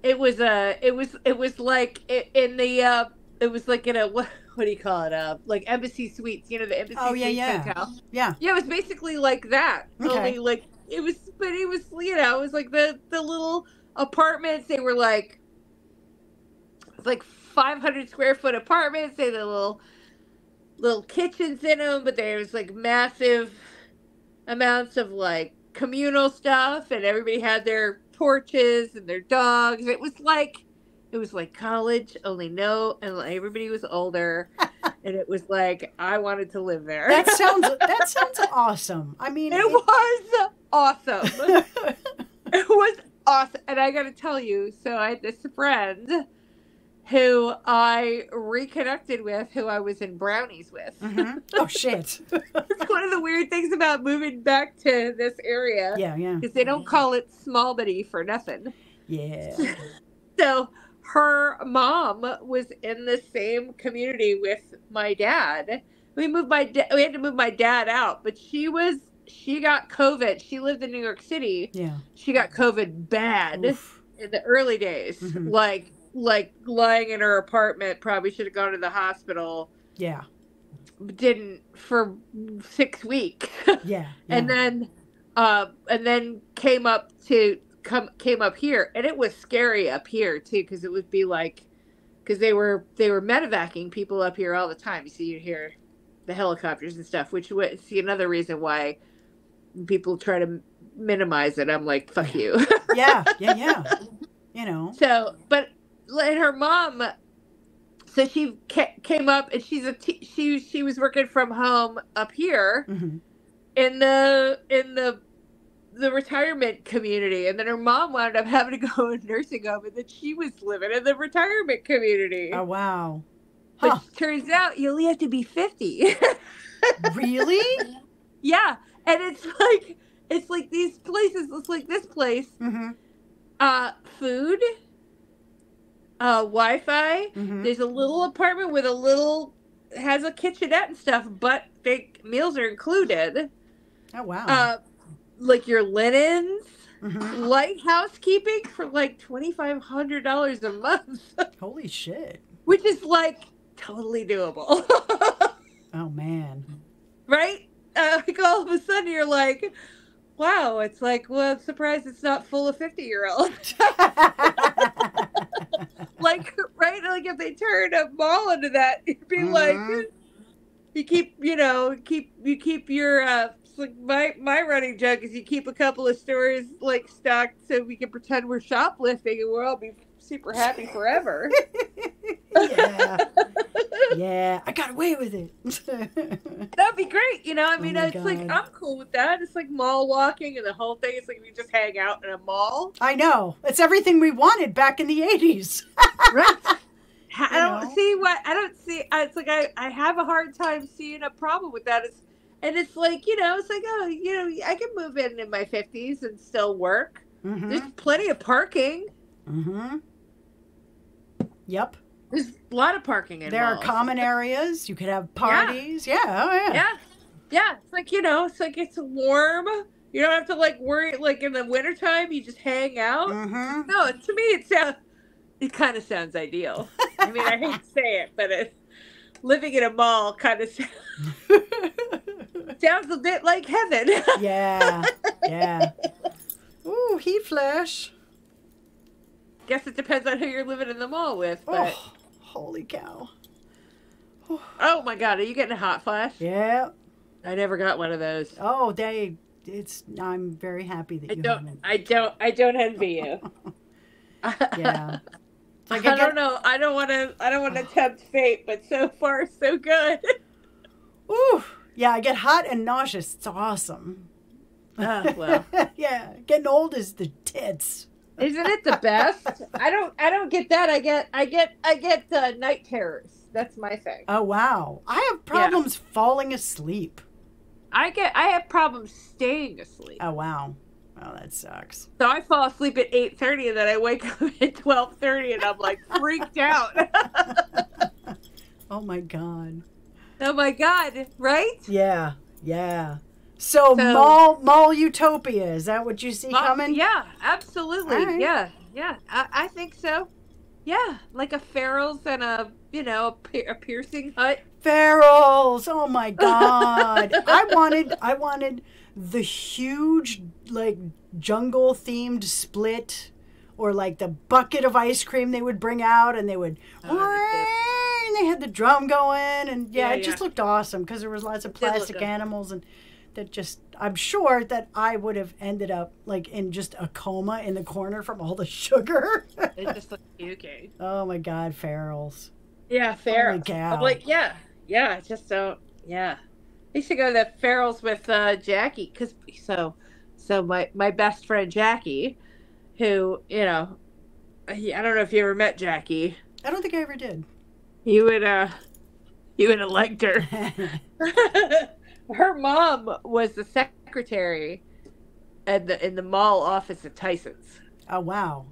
it was like in a what do you call it, like Embassy Suites, the Embassy Suites hotel. Yeah, it was basically like that. Okay. Only like it was like the little apartments. They were like 500 square foot apartments. They had the little kitchens in them, but there was like massive amounts of like communal stuff, and everybody had their porches and their dogs. It was like college, and everybody was older, and it was like I wanted to live there. That sounds awesome. I mean, it was awesome. It was awesome, and I got to tell you, so I had this friend who I reconnected with, who I was in Brownies with. Mm-hmm. Oh, shit. It's one of the weird things about moving back to this area. Yeah. Because they don't call it small bitty for nothing. Yeah. So her mom was in the same community with my dad. We had to move my dad out, but she got COVID. She lived in New York City. Yeah. She got COVID bad. Oof. In the early days. Mm-hmm. Like lying in her apartment, probably should have gone to the hospital. Yeah. Didn't for 6 weeks. Yeah. And then came up here, and it was scary up here too, because it would be like, because they were medevacing people up here all the time. So you hear the helicopters and stuff, which would see another reason why people try to minimize it. I'm like, fuck you. Yeah. So, but. And her mom, so she came up, and she was working from home up here. Mm-hmm. in the retirement community, and then her mom wound up having to go in nursing home, and then she was living in the retirement community. Oh wow! But turns out you only have to be 50. Really? Yeah, and it's like these places. It's like this place. Mm-hmm. Food. Wi-Fi. Mm-hmm. There's a little apartment with has a kitchenette and stuff, but meals are included. Oh wow! Like your linens, mm-hmm. light housekeeping for like $2,500 a month. Holy shit! Which is like totally doable. Oh man! Right? like all of a sudden you're like, wow, it's like, well, I'm surprised it's not full of 50-year-olds. Like, right? Like if they turn a mall into that, you'd be like, you keep, you keep your, like my running joke is you keep a couple of stores like stocked so we can pretend we're shoplifting and we'll all be super happy forever. Yeah. Yeah, I got away with it. That'd be great, I mean, it's God. like, I'm cool with that. It's like mall walking and the whole thing is like we just hang out in a mall. I know. It's everything we wanted back in the 80s. Right. I don't see, it's like, I have a hard time seeing a problem with that. It's like, it's like, oh, I can move in my 50s and still work. There's plenty of parking. Yep. There's a lot of parking in There malls. are common areas. You could have parties. Yeah. Oh, yeah. Yeah. Yeah. It's like, it's like it's warm. You don't have to like worry, like in the wintertime, you just hang out. No, to me, it kind of sounds ideal. I mean, I hate to say it, but living in a mall kind of sounds a bit like heaven. Yeah. Yeah. Ooh, heat flash. Guess it depends on who you're living in the mall with, but... Oh, holy cow. Oh my God, are you getting a hot flash? Yeah. I never got one of those. Oh, I'm very happy that you haven't. I don't envy you. Yeah. Like I don't know. I don't want to tempt fate, but so far so good. Ooh. Yeah, I get hot and nauseous. It's awesome. Oh, well. Yeah, getting old is the tits. Isn't it the best? I don't get that. I get night terrors. That's my thing. Oh wow. I have problems falling asleep. I have problems staying asleep. Oh wow. Oh, that sucks. So I fall asleep at 8:30 and then I wake up at 12:30 and I'm like freaked out. Oh my God. Oh my God, right? Yeah. Yeah. So mall utopia, is that what you see coming? Yeah, absolutely. Right. Yeah. I think so. Yeah, like a Farrell's and a piercing hut. Farrell's. Oh my God. I wanted the huge like jungle themed split, or like the bucket of ice cream they would bring out and they would and they had the drum going and it just looked awesome because there was lots of plastic animals and that just, I'm sure that I would have ended up like in just a coma in the corner from all the sugar. It just looked puking. Oh my God, Farrell's. Yeah, Farrell's. I'm like, yeah, just don't, yeah. I used to go to Farrell's with Jackie, because so my best friend Jackie, who, I don't know if you ever met Jackie. I don't think I ever did. You would have liked her. Her mom was the secretary in the mall office at Tyson's. Oh wow.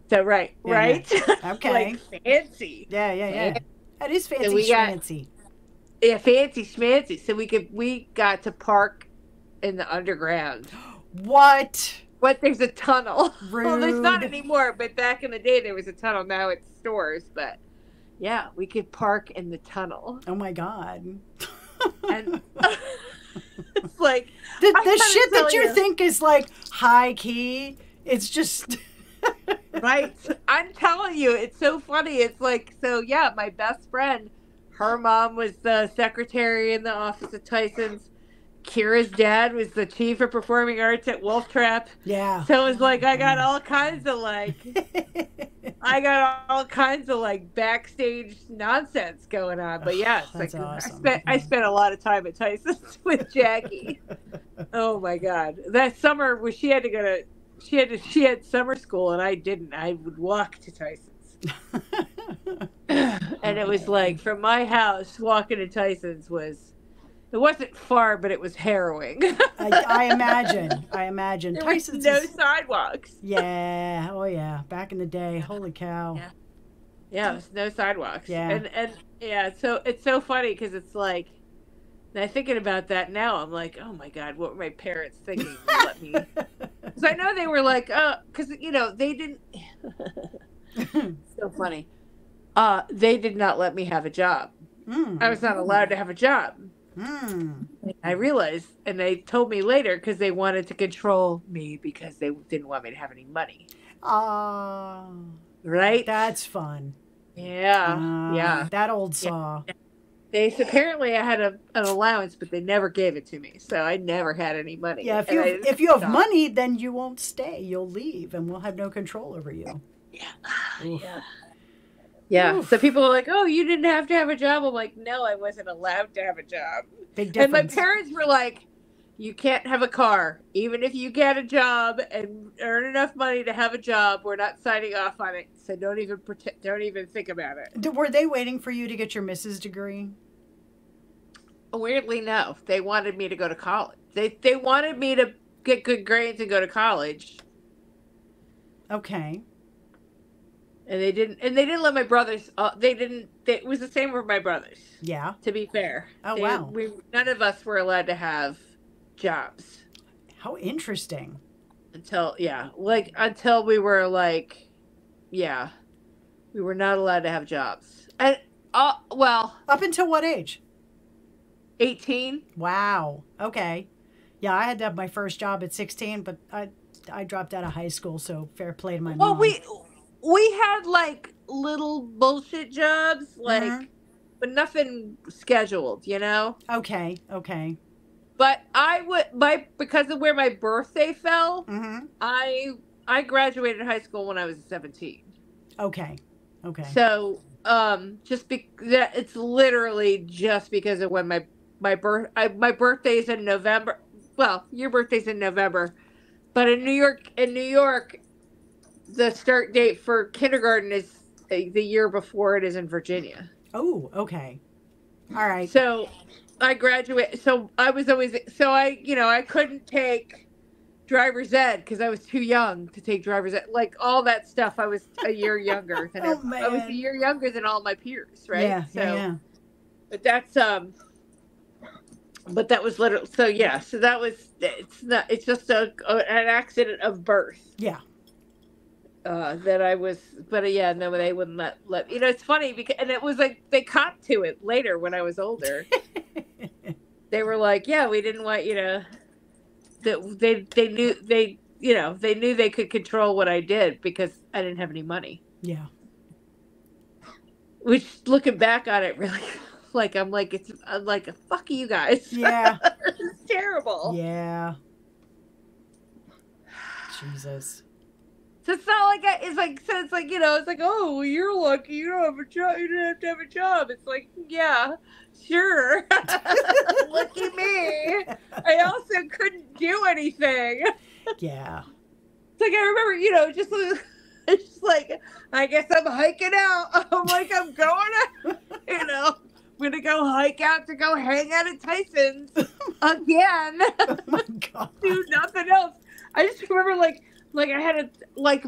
So right? Okay. Like fancy. Yeah. That is fancy schmancy. Yeah, fancy schmancy. So we got to park in the underground. What? But there's a tunnel. Rude. Well, there's not anymore, but back in the day there was a tunnel. Now it's stores, but yeah, we could park in the tunnel. Oh my God. And it's like the shit that you think is like high key, it's just right. I'm telling you, it's so funny. It's like, so yeah, my best friend, her mom was the secretary in the office at Tyson's. Kira's dad was the chief of performing arts at Wolf Trap. Yeah. So it's like I got all kinds of backstage nonsense going on. But yeah, it's like awesome. I spent a lot of time at Tyson's with Jackie. Oh my God. That summer where she had summer school and I didn't. I would walk to Tyson's. And it was like from my house walking to Tyson's it wasn't far, but it was harrowing. I imagine. There Tyson's was no sidewalks. Yeah. Oh yeah. Back in the day. Holy cow. Yeah, there's no sidewalks. Yeah. And yeah, so it's so funny because it's like, now thinking about that now, I'm like, oh my God, what were my parents thinking? Let me, because I know they were like, because they didn't. So funny. They did not let me have a job. I was not allowed to have a job. I realized, and they told me later because they wanted to control me because they didn't want me to have any money. Right? That's fun. Yeah. Yeah. That old saw. Apparently I had an allowance, but they never gave it to me, so I never had any money. Yeah, if you have money, then you won't stay. You'll leave, and we'll have no control over you. Yeah. Yeah. Yeah. Oof. So people are like, "Oh, you didn't have to have a job." I'm like, "No, I wasn't allowed to have a job." Big difference. And my parents were like, "You can't have a car, even if you get a job and earn enough money to have a job. We're not signing off on it. So don't even think about it." Were they waiting for you to get your Mrs. degree? Weirdly, no. They wanted me to go to college. They wanted me to get good grades and go to college. Okay. And they didn't let my brothers. It was the same with my brothers. Yeah. To be fair. Oh, wow. None of us were allowed to have jobs. How interesting. Until we were like, yeah, we were not allowed to have jobs. And well, up until what age? 18. Wow. Okay. Yeah, I had to have my first job at 16, but I dropped out of high school, so fair play to my mom. Well, we had like little bullshit jobs, like, but nothing scheduled, you know? Okay. But because of where my birthday fell, I graduated high school when I was 17. Okay. So, it's literally just because of when my birthday's in November. Well, your birthday's in November, but in New York, the start date for kindergarten is the year before it is in Virginia. Oh, okay. All right. So I graduated. So I was always, I couldn't take driver's ed because I was too young to take driver's ed. Like all that stuff, I was a year younger than I was a year younger than all my peers, right? Yeah, yeah. But that's but that was literally, so yeah. So that was, it's just an accident of birth. Yeah. That I was, but yeah, no, they wouldn't let, it's funny because, and it was like, they caught to it later when I was older. They were like, yeah, we didn't want you to, they knew they could control what I did because I didn't have any money. Yeah. Which, looking back on it, really, I'm like, fuck you guys. Yeah. It's terrible. Yeah. Jesus. So it's not like it's like, oh, well, you're lucky you don't have a job. You didn't have to have a job. It's like, yeah, sure. Lucky me. I also couldn't do anything. Yeah. It's like, I remember, it's just like, I guess I'm hiking out. I'm like, I'm going out, I'm going to go hike out to go hang out at Tyson's again. Oh my God. Do nothing else. I just remember I had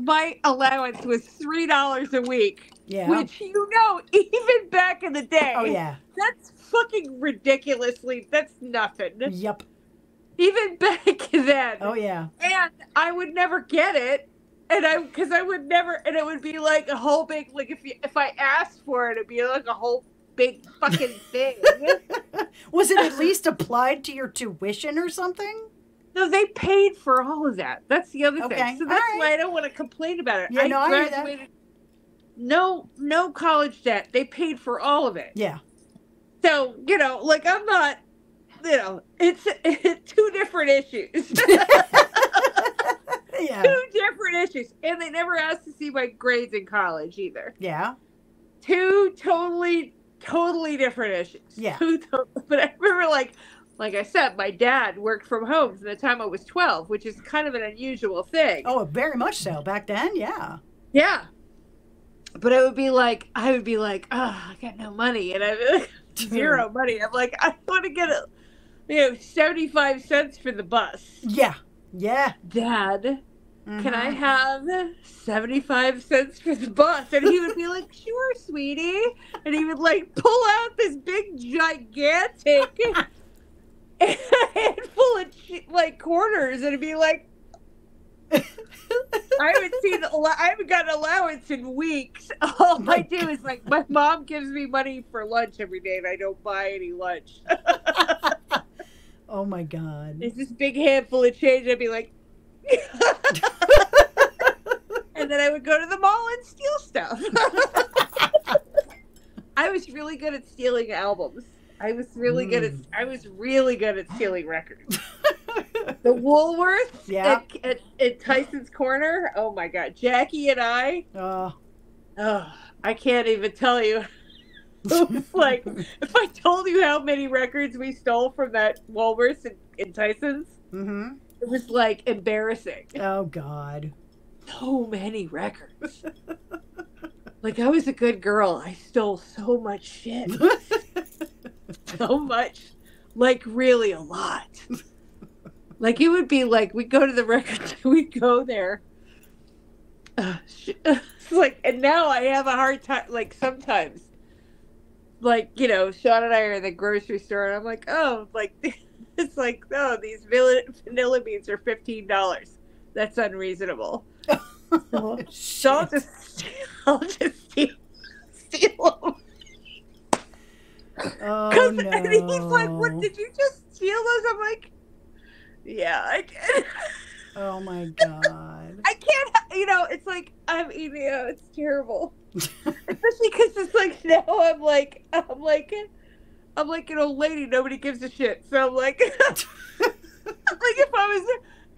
my allowance was $3 a week. Yeah. Which, even back in the day. Oh, yeah. That's fucking ridiculously, that's nothing. Yep. Even back then. Oh, yeah. And I would never get it. Because I would never, and it would be like a whole big, like if I asked for it, it'd be like a whole big fucking thing. Was it at least applied to your tuition or something? No, they paid for all of that. That's the other thing. So that's right. why I don't want to complain about it. Yeah, I graduated. No college debt. They paid for all of it. Yeah. So, I'm not, it's two different issues. Yeah. Two different issues. And they never asked to see my grades in college either. Yeah. Two totally different issues. Yeah. But I remember, like I said, my dad worked from home from the time I was 12, which is kind of an unusual thing. Oh, very much so. Back then, yeah. Yeah. But I would be like, oh, I got no money. And I'd be like, zero money. I'm like, I want to get 75 cents for the bus. Yeah. Yeah. Dad, can I have 75 cents for the bus? And he would be like, sure, sweetie. And he would pull out this big, gigantic handful of quarters, and it'd be like, I haven't got an allowance in weeks. All I do is my mom gives me money for lunch every day, and I don't buy any lunch. Oh my God. It's this big handful of change. I'd be like, and then I would go to the mall and steal stuff. I was really good at stealing albums. I was really good at stealing records. The Woolworths at Tyson's Corner. Oh my God. Jackie and I. Oh, I can't even tell you. It's like, if I told you how many records we stole from that Woolworths in Tyson's, it was like embarrassing. Oh God. So many records. Like, I was a good girl. I stole so much shit. So much. Like, really a lot. Like, it would be like, we'd go to the record, we'd go there. It's like, and now I have a hard time, like, sometimes. Like, you know, Sean and I are in the grocery store, and I'm like, oh, like, it's like, oh, these vanilla beans are $15. That's unreasonable. So I'll just steal them. Oh, no. And he's like, what, did you just steal those? I'm like, yeah, I did. Oh my God. I can't, you know, it's like, I'm eating, it's terrible. Especially because it's like, now I'm like an old lady, nobody gives a shit. So I'm like, like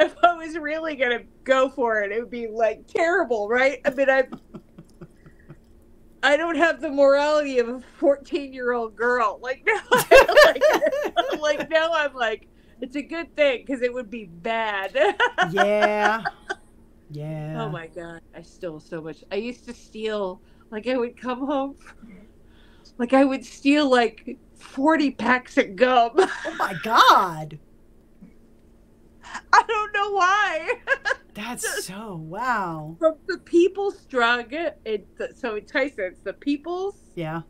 if I was really gonna go for it, it would be like terrible, right? I mean, I don't have the morality of a 14-year-old girl. Like now, now I'm like, it's a good thing because it would be bad. Yeah. Yeah. Oh my God, I stole so much. I used to steal, like I would come home, like I would steal like 40 packs of gum. Oh my God. I don't know why. That's so, wow. From the People's Drug, so in Tyson's, the People's. Yeah.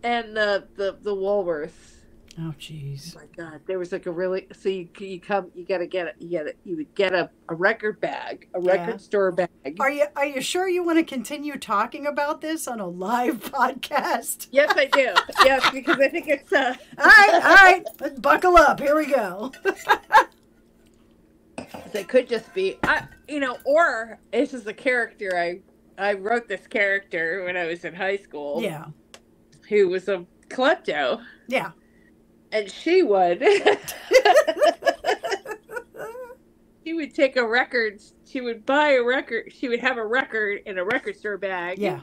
And the Woolworths. Oh jeez. Oh my God, there was like a really, so you would get a record bag, a record store bag. Are you sure you want to continue talking about this on a live podcast? Yes, I do. Yes, because I think it's all right, let's buckle up. Here we go. It could just be, or this is a character. I wrote this character when I was in high school. Yeah. Who was a klepto. Yeah. And she would. She would take a record. She would buy a record. She would have a record in a record store bag. Yeah.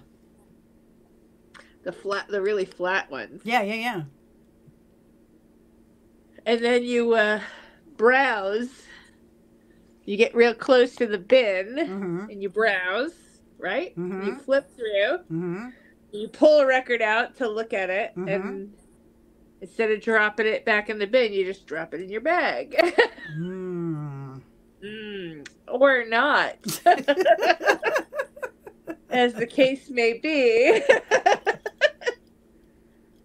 The really flat ones. Yeah, yeah, yeah. And then you browse. You get real close to the bin, and you browse, right? You flip through. You pull a record out to look at it, and instead of dropping it back in the bin, you just drop it in your bag. Or not. As the case may be.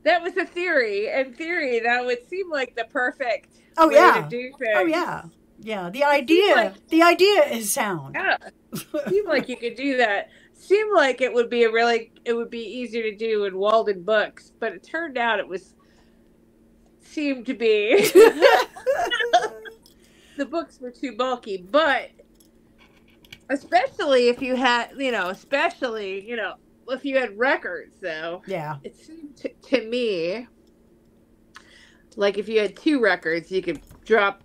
That was a theory. In theory, that would seem like the perfect way to do things. Oh, yeah. Yeah, the idea is sound. Yeah. Seemed like you could do that. Seemed like it would be easier to do in Walden Books, but it turned out seemed to be the books were too bulky. But especially if you had, if you had records, though. Yeah. It seemed to me like if you had two records, you could drop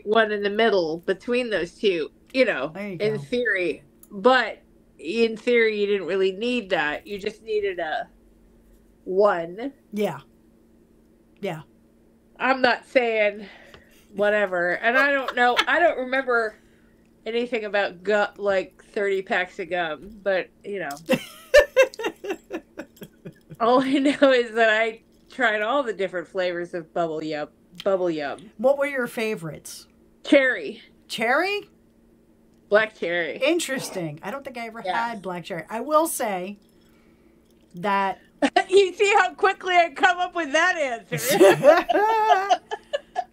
one in the middle between those two, in theory. But in theory, you didn't really need that. You just needed a one. Yeah. Yeah. I'm not saying whatever. And I don't know. I don't remember anything about 30 packs of gum. But, all I know is that I tried all the different flavors of bubble yum. What were your favorites? Cherry. Cherry? Black cherry. Interesting. I don't think I ever had black cherry. I will say that... You see how quickly I come up with that answer.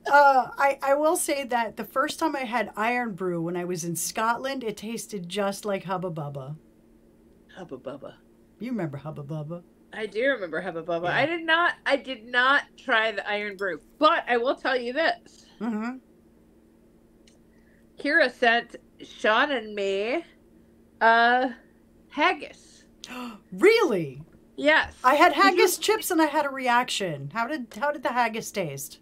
I will say that the first time I had Iron Brew when I was in Scotland, it tasted just like Hubba Bubba. Hubba Bubba. You remember Hubba Bubba? I do remember Hubba Bubba. Yeah. I did not try the Iron Brew, but I will tell you this. Mm-hmm. Kira sent Sean and me haggis. Really? Yes. I had haggis chips and I had a reaction. How did the haggis taste?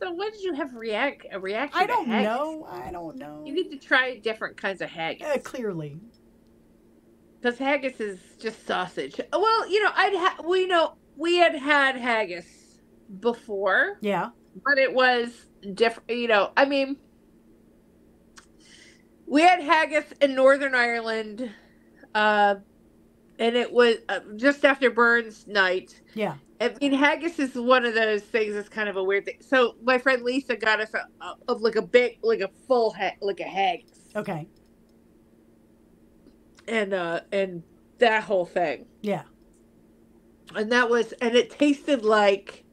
What did you have a reaction I to don't haggis? know. I don't know. You need to try different kinds of haggis. Clearly. Because haggis is just sausage. Well, we had haggis before. Yeah. But it was different, I mean, we had haggis in Northern Ireland, and it was just after Burns night. Yeah. I mean, haggis is one of those things that's kind of a weird thing. So my friend Lisa got us a full haggis. Okay. And that whole thing. Yeah. And it tasted like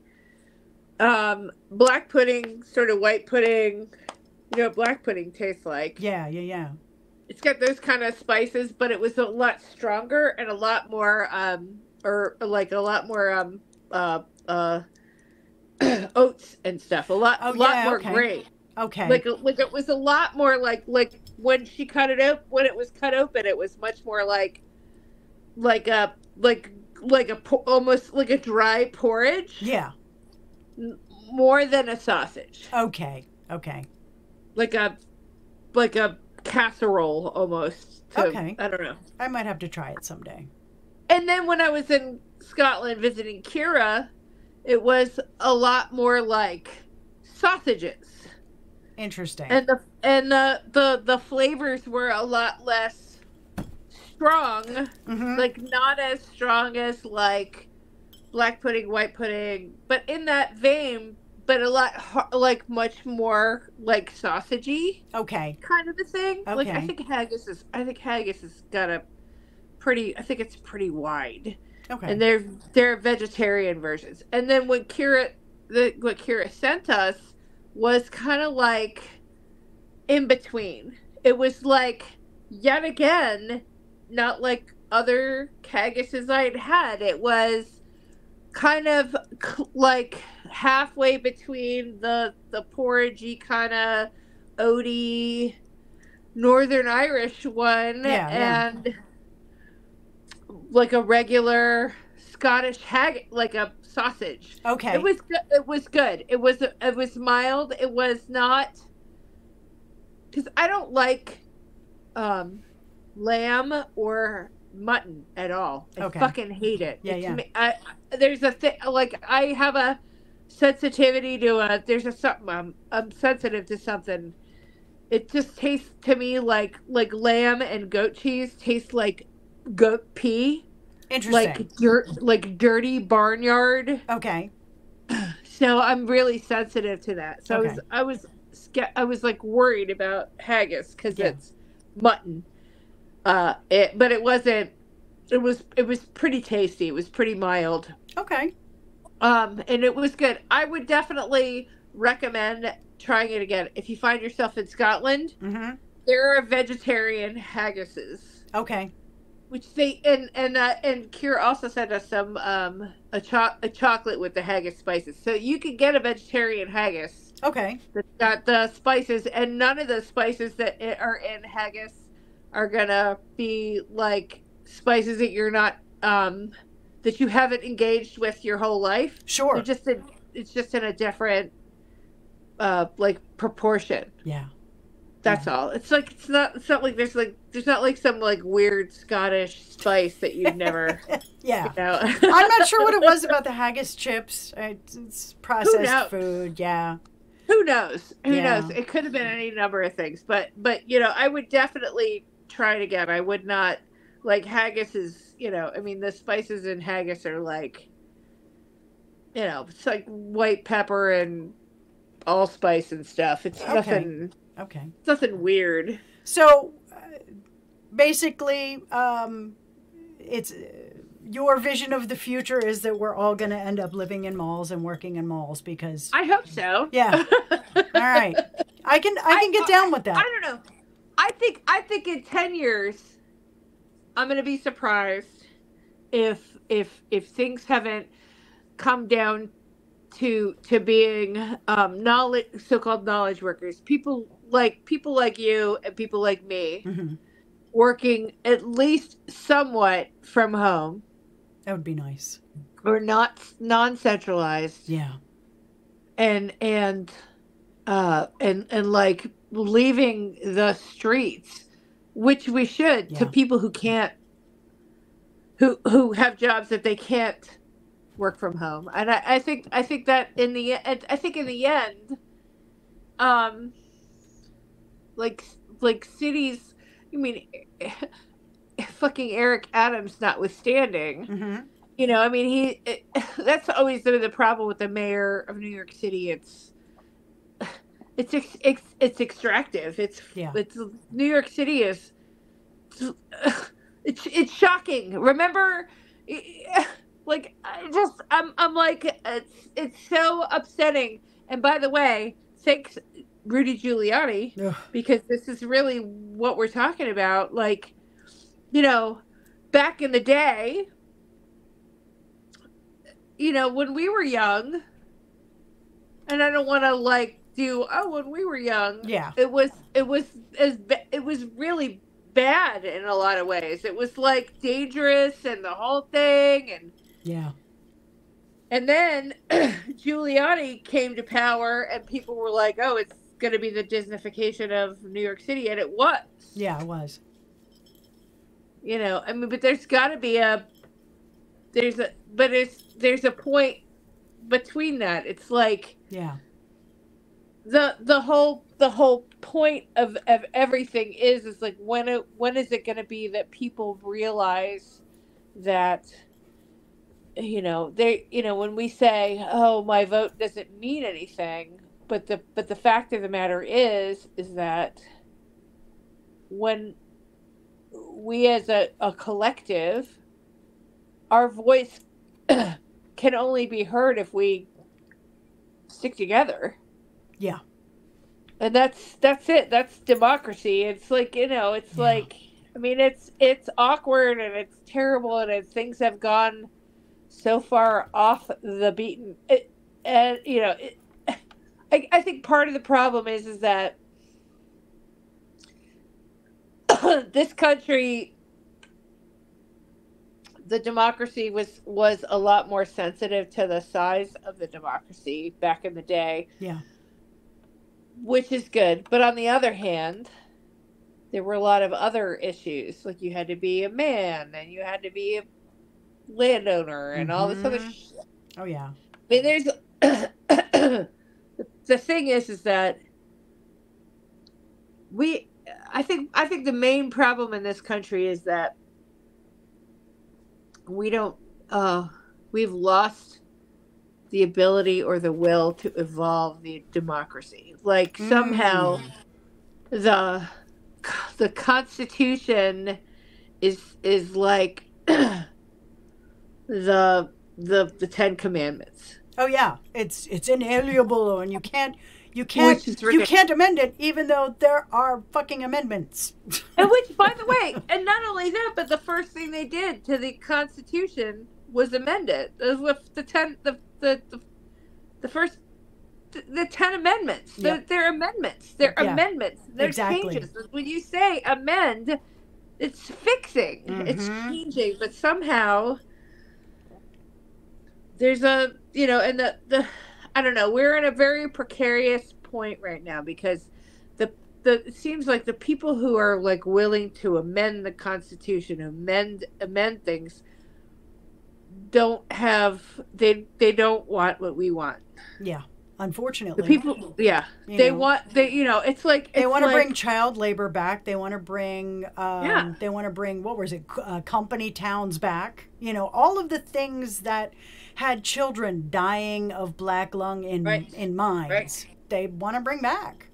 black pudding, sort of white pudding. You know what black pudding tastes like? Yeah. It's got those kind of spices, but it was a lot stronger and a lot more oats and stuff. A lot more grain. Okay. Like it was a lot more like when she cut it up, when it was cut open, it was much more almost like a dry porridge. Yeah. More than a sausage. Okay. Like a casserole almost. Okay. I don't know. I might have to try it someday. And then when I was in Scotland visiting Kira, it was a lot more like sausages. Interesting. And the flavors were a lot less strong. Mm-hmm. Like not as strong as like black pudding, white pudding, but in that vein, but a lot much more like sausagey. Okay. Kind of a thing. Okay. Like I think haggis has got it's pretty wide. Okay. And they're vegetarian versions. And then what Kira sent us was kind of like in between. It was like yet again not like other haggises I'd had. It was kind of like halfway between the porridgey kind of oaty Northern Irish one and like a regular Scottish haggis, like a sausage. Okay. It was good. It was mild. It was not, because I don't like lamb or mutton at all. I fucking hate it. Yeah. There's a thing, like I have a sensitivity to I'm sensitive to something. It just tastes to me like lamb and goat cheese tastes like goat pee. Interesting. Like dirty barnyard. Okay. So I'm really sensitive to that. So I was like worried about haggis because it's mutton. But it wasn't. It was pretty tasty. It was pretty mild. Okay. And it was good. I would definitely recommend trying it again if you find yourself in Scotland. Mm-hmm. There are vegetarian haggises. Okay. Which they and Kira also sent us some a chocolate with the haggis spices, so you can get a vegetarian haggis. Okay. That's got the spices, and none of the spices that are in haggis are gonna be like spices that you're not that you haven't engaged with your whole life. Sure. It's just in a different like proportion. Yeah. That's all. It's not like there's not like some like weird Scottish spice that you've never. Yeah. You know? I'm not sure what it was about the haggis chips. It's processed food. Yeah. Who knows? Who knows? It could have been any number of things, but I would definitely try it again. I would not like haggis is. I mean, the spices in haggis are like, it's like white pepper and allspice and stuff. It's nothing. Okay. It's nothing weird. So, basically, it's your vision of the future is that we're all going to end up living in malls and working in malls because I hope so. Yeah. All right. I can get down with that. I don't know. I think in 10 years, I'm going to be surprised if if things haven't come down to being knowledge, so-called knowledge workers, people like you and people like me, working at least somewhat from home. That would be nice. Or not non-centralized. Yeah. And like leaving the streets, which we should, to people who can't, who have jobs that they can't work from home. And I think that in the end, like cities, I mean, fucking Eric Adams notwithstanding, you know, I mean, that's always been the problem with the mayor of New York City. It's extractive. It's New York City is, it's shocking. Remember, like, I'm like, it's so upsetting. And by the way, thanks Rudy Giuliani, because this is really what we're talking about. Like, you know, back in the day, you know, when we were young, and I don't want to like do, when we were young, it was really bad in a lot of ways. It was like dangerous and the whole thing, and then Giuliani came to power, and people were like, oh, it's going to be the Disneyfication of New York City, and it was. Yeah, it was. You know, I mean, but there's got to be there's a point between that. It's like, the whole point of everything is like, when is it going to be that people realize that, you know, when we say, oh, my vote doesn't mean anything, but the fact of the matter is that when we as a collective, our voice can only be heard if we stick together. Yeah. And that's it. That's democracy. It's like, you know, it's like, I mean, it's awkward and it's terrible, and things have gone so far off the beaten. And, you know, I think part of the problem is that this country, the democracy was a lot more sensitive to the size of the democracy back in the day. Yeah. Which is good. But on the other hand, there were a lot of other issues. Like, you had to be a man, and you had to be a landowner, and all this other shit. Oh, yeah. I mean, there's... the thing is that I think the main problem in this country is that we've lost the ability or the will to evolve the democracy. Like, somehow the Constitution is like the Ten Commandments. Oh yeah, it's inalienable, and you can't amend it, even though there are fucking amendments. And which, by the way, and not only that, but the first thing they did to the Constitution was amend it. It was the 10 amendments. Yep. They're amendments. They're amendments. They're changes. When you say amend, it's fixing. It's changing. But somehow there's a, you know, and the I don't know, we're in a very precarious point right now, because it seems like the people who are like willing to amend the Constitution, amend things, don't don't want what we want. Yeah, unfortunately. The people, they want it's like they want to bring child labor back. They want to bring they want to bring, what was it, company towns back. You know, all of the things that had children dying of black lung in mines. Right. They want to bring back.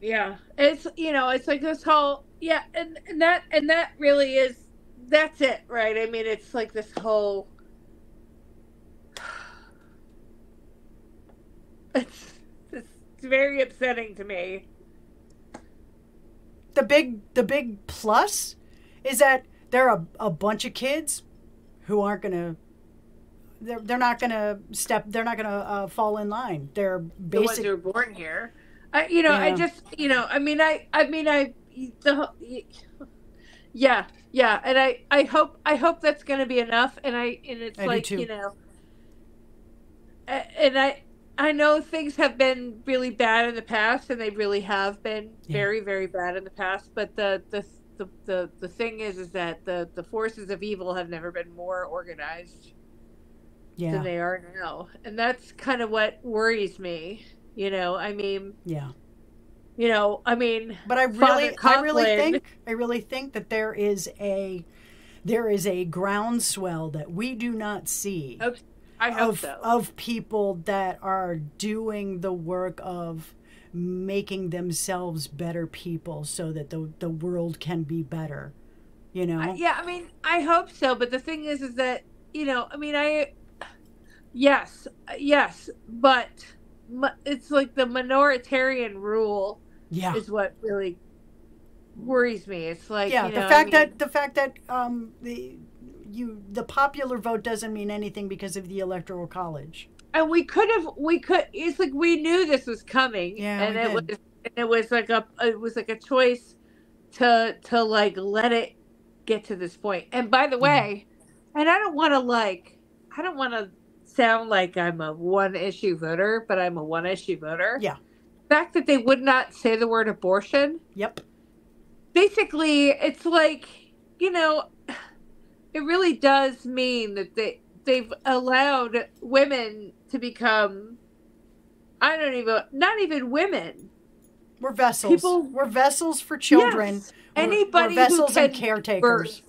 Yeah, it's, you know, it's like this whole and that really is, that's it, right? I mean, it's like this whole. It's very upsetting to me. The big plus is that there are a bunch of kids who aren't going to they're not going to they're not going to fall in line. They're the ones who were born here. I just, yeah. And I hope that's going to be enough. And it's like, and I know things have been really bad in the past, and they really have been very, very bad in the past. But the thing is that the forces of evil have never been more organized than they are now, and that's kind of what worries me. But I really think that there is a groundswell that we do not see. I hope so. Of people that are doing the work of making themselves better people so that the world can be better, I hope so. But the thing is that, yes, but it's like the minoritarian rule is what really worries me. It's like, the fact that the popular vote doesn't mean anything because of the Electoral College. And it's like we knew this was coming. It was like a choice to like let it get to this point. And by the way, and I don't want to sound like I'm a one issue voter, but I'm a one issue voter. Yeah. The fact that they would not say the word abortion. Yep. Basically, it's like, it really does mean that they've allowed women to become, not even women. We're vessels. We're vessels for children. Yes. Anybody we're vessels who can and caretakers. Birth.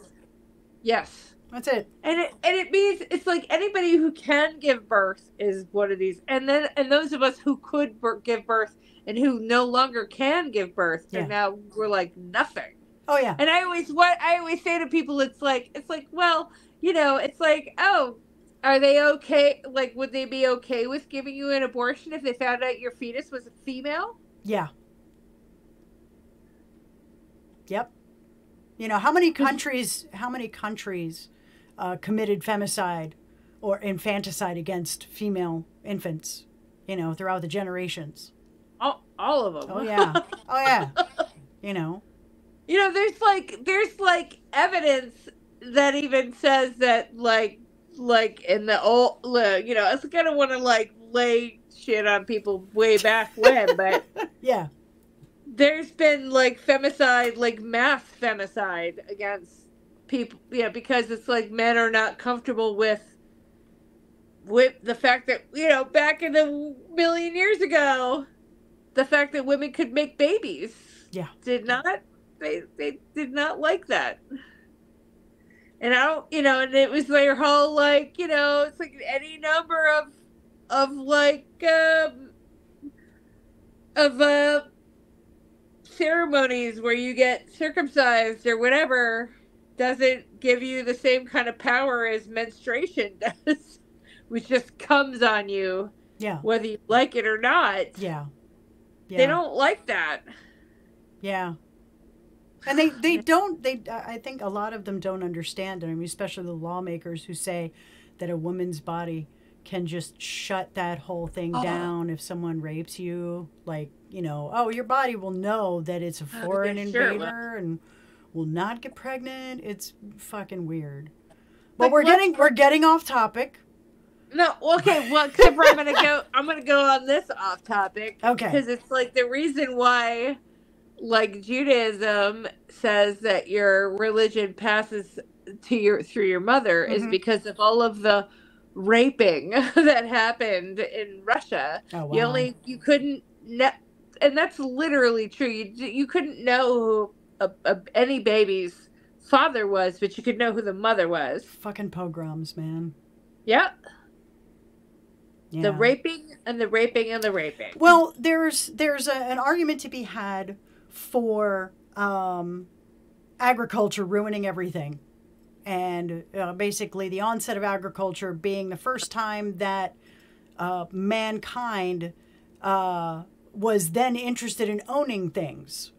Yes. That's it. And it means it's like anybody who can give birth is one of these. And those of us who could give birth and who no longer can give birth, and now we're like nothing. Oh yeah. And I always say to people, it's like, well, it's like, oh, are they okay? Like, would they be okay with giving you an abortion if they found out your fetus was a female? Yeah. Yep. How many countries committed femicide or infanticide against female infants, throughout the generations? All of them. Oh yeah. Oh yeah. There's evidence that even says that like in the old, I kind of want to lay shit on people way back when, but yeah, there's been femicide, mass femicide against people, because it's like men are not comfortable with the fact that, back in the million years ago, the fact that women could make babies. Yeah. They did not like that. And and it was their whole, it's like any number of ceremonies where you get circumcised or whatever doesn't give you the same kind of power as menstruation does, which just comes on you, whether you like it or not. Yeah. They don't like that. Yeah. And I think a lot of them don't understand it. I mean, especially the lawmakers who say that a woman's body can just shut that whole thing down if someone rapes you. Like, your body will know that it's a foreign invader and will not get pregnant. It's fucking weird. But we're getting off topic. No, okay, well, except for I'm gonna go on this off topic. Okay. Because it's like the reason why, Judaism says that your religion passes through your mother is because of all of the raping that happened in Russia. Oh, wow. You couldn't, and that's literally true. You couldn't know who any baby's father was, but you could know who the mother was. Fucking pogroms, man. Yep. Yeah. The raping and the raping and the raping. Well, there's an argument to be had for agriculture ruining everything, and basically the onset of agriculture being the first time that mankind was then interested in owning things,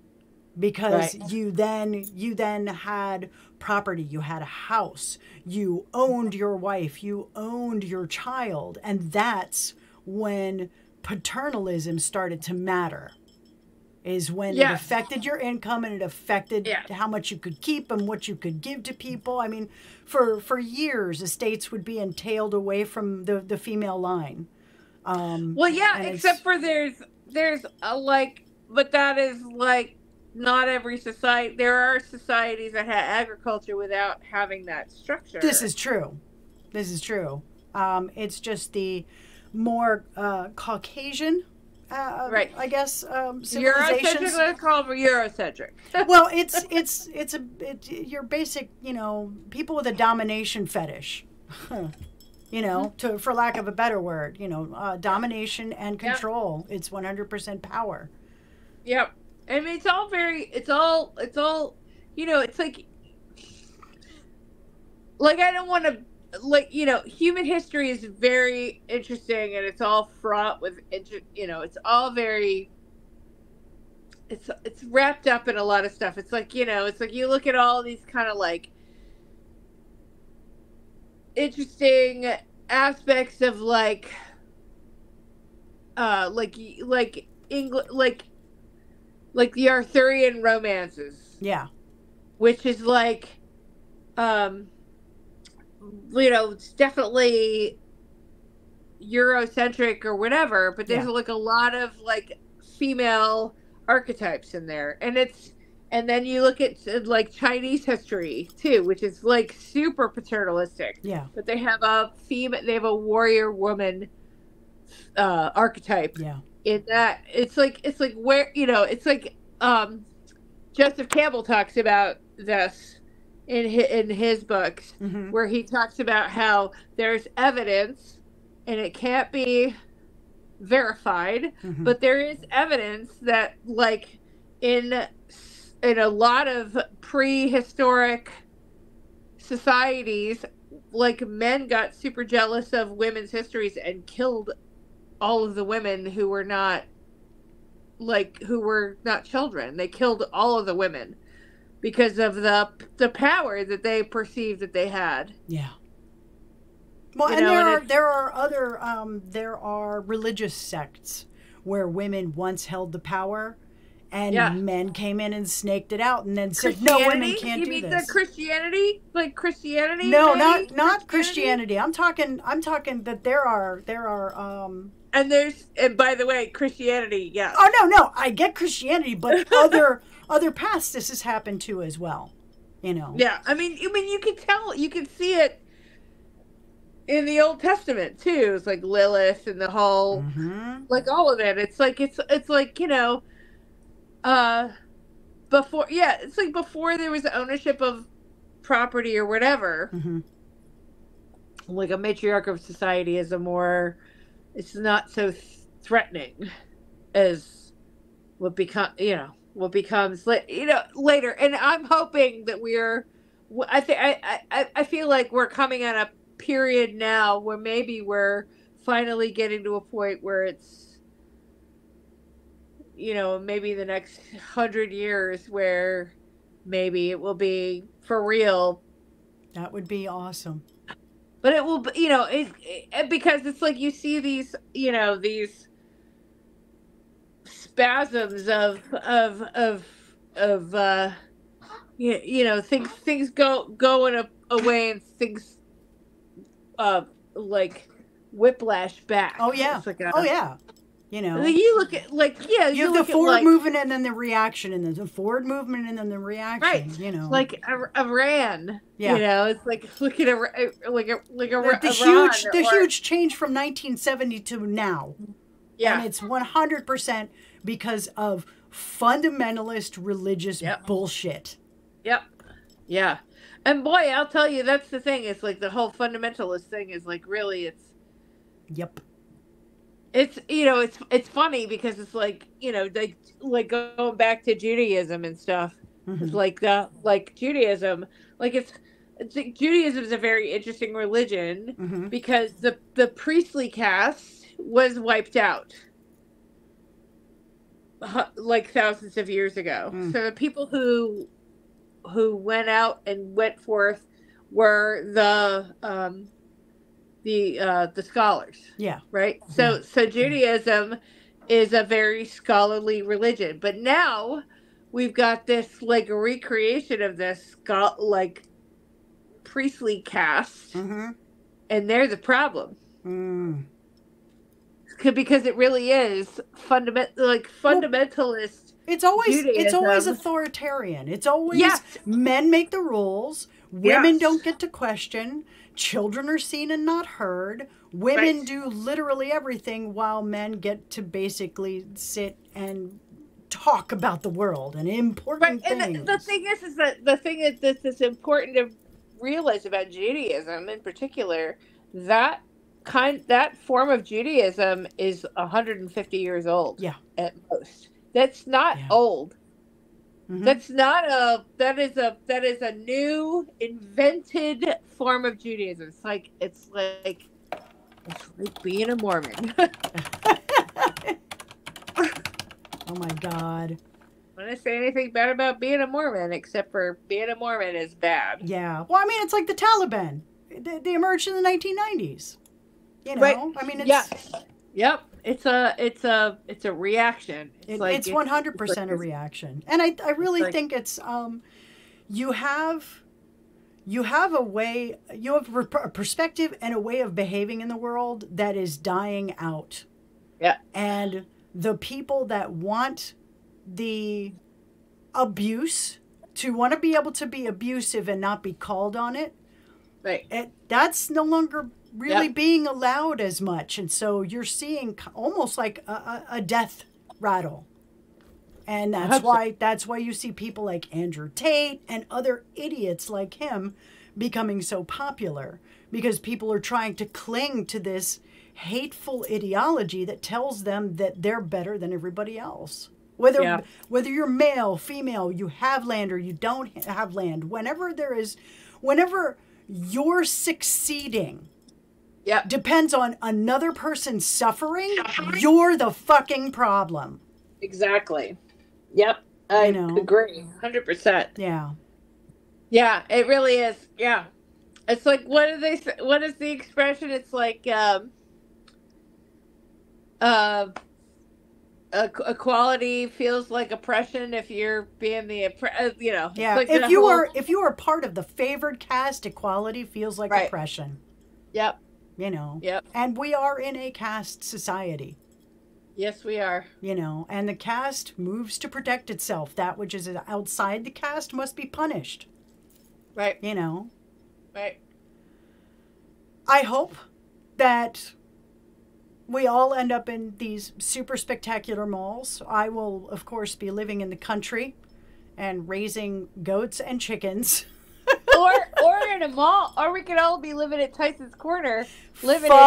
because you then had property, you had a house, you owned your wife, you owned your child, and that's when paternalism started to matter. Is when it affected your income, and it affected how much you could keep and what you could give to people. I mean, for years, estates would be entailed away from the female line. Well, yeah, except for there's a but that is not every society. There are societies that have agriculture without having that structure. This is true. This is true. It's just the more Caucasian, I guess, civilizations. Eurocentric, let's call them Eurocentric. Well, it's your basic, people with a domination fetish. For lack of a better word, domination and control. Yep. It's 100% power. Yep. I mean, it's all, it's like I don't want to, human history is very interesting, and it's all fraught with, it's all very, it's wrapped up in a lot of stuff. It's like, it's like you look at all these kind of interesting aspects of the Arthurian romances. Yeah. Which is it's definitely Eurocentric or whatever, but there's a lot of female archetypes in there. And then you look at Chinese history too, which is super paternalistic. Yeah. But they have a warrior woman archetype. Yeah. In that it's where Joseph Campbell talks about this in his books, mm-hmm. where he talks about how there's evidence and it can't be verified, mm-hmm. but there is evidence that in a lot of prehistoric societies, men got super jealous of women's histories and killed all of the women who were not children. They killed all of the women because of the power that they perceived that they had. Yeah. Well, and there are religious sects where women once held the power, and men came in and snaked it out, and then said, "No, women can't do this." You mean the Christianity? Christianity? No, maybe? not Christianity. I'm talking that there are and by the way, Christianity, yes. Oh no, I get Christianity, but other paths this has happened to as well. Yeah, I mean, you can tell, you can see it in the Old Testament too. It's Lilith and the whole, mm-hmm. All of it. It's before there was ownership of property or whatever. Mm-hmm. A matriarch of society is it's not so threatening as what becomes later. And I'm hoping that I feel like we're coming on a period now where maybe we're finally getting to a point where it's, maybe the next 100 years where maybe it will be for real. That would be awesome. But it will, because it's you see these, these spasms of things go in a way, and things whiplash back. Oh yeah. Oh yeah. You look at you have the forward movement and then the reaction, and then the forward movement and then the reaction. Right. Iran. Yeah. It's look at the huge change from 1970 to now. Yeah. And it's 100% because of fundamentalist religious bullshit. Yep. Yeah. And boy, I'll tell you, that's the thing. It's the whole fundamentalist thing is really, it's. Yep. It's it's funny because it's going back to Judaism and stuff. Mm-hmm. It's Judaism, Judaism is a very interesting religion, mm-hmm. because the priestly caste was wiped out. like thousands of years ago. So the people who went out and went forth were the scholars. Yeah. Right. So Judaism is a very scholarly religion, but now we've got this like a recreation of this like priestly caste, and they're the problem. Because it really is fundamentalist. It's always authoritarian. It's always men make the rules. Women don't get to question. Children are seen and not heard. Women do literally everything, while men get to basically sit and talk about the world and important things. And the thing is that that's important to realize about Judaism in particular, that form of Judaism is 150 years old. Yeah, at most. That's not old. That's not that is a new invented form of Judaism. It's like being a Mormon. Oh my God. I don't say anything bad about being a Mormon, except for being a Mormon is bad. Yeah. Well, I mean, it's like the Taliban. They emerged in the 1990s. You know, I mean, it's yep. It's a reaction. It's 100% a reaction, and I really think it's you have a way, you have a perspective and a way of behaving in the world that is dying out. Yeah, and the people that want the abuse to want to be able to be abusive and not be called on it. Right. That's no longer really being allowed as much. And so you're seeing almost like a death rattle. And that's why you see people like Andrew Tate and other idiots like him becoming so popular, because people are trying to cling to this hateful ideology that tells them that they're better than everybody else. Whether you're male, female, you have land or you don't have land, whenever you're succeeding depends on another person suffering, you're the fucking problem. Exactly. Yep. I agree. 100%. Yeah. Yeah, it really is. Yeah. It's like, what is the expression? It's like, equality feels like oppression if you're being the Yeah. Like if you are part of the favored caste, equality feels like oppression. Yep. Yep. And we are in a caste society. Yes, we are. And the caste moves to protect itself. That which is outside the caste must be punished. Right. Right. I hope that we all end up in these super spectacular malls. I will, of course, be living in the country and raising goats and chickens. or in a mall. Or we could all be living at Tyson's Corner. Living in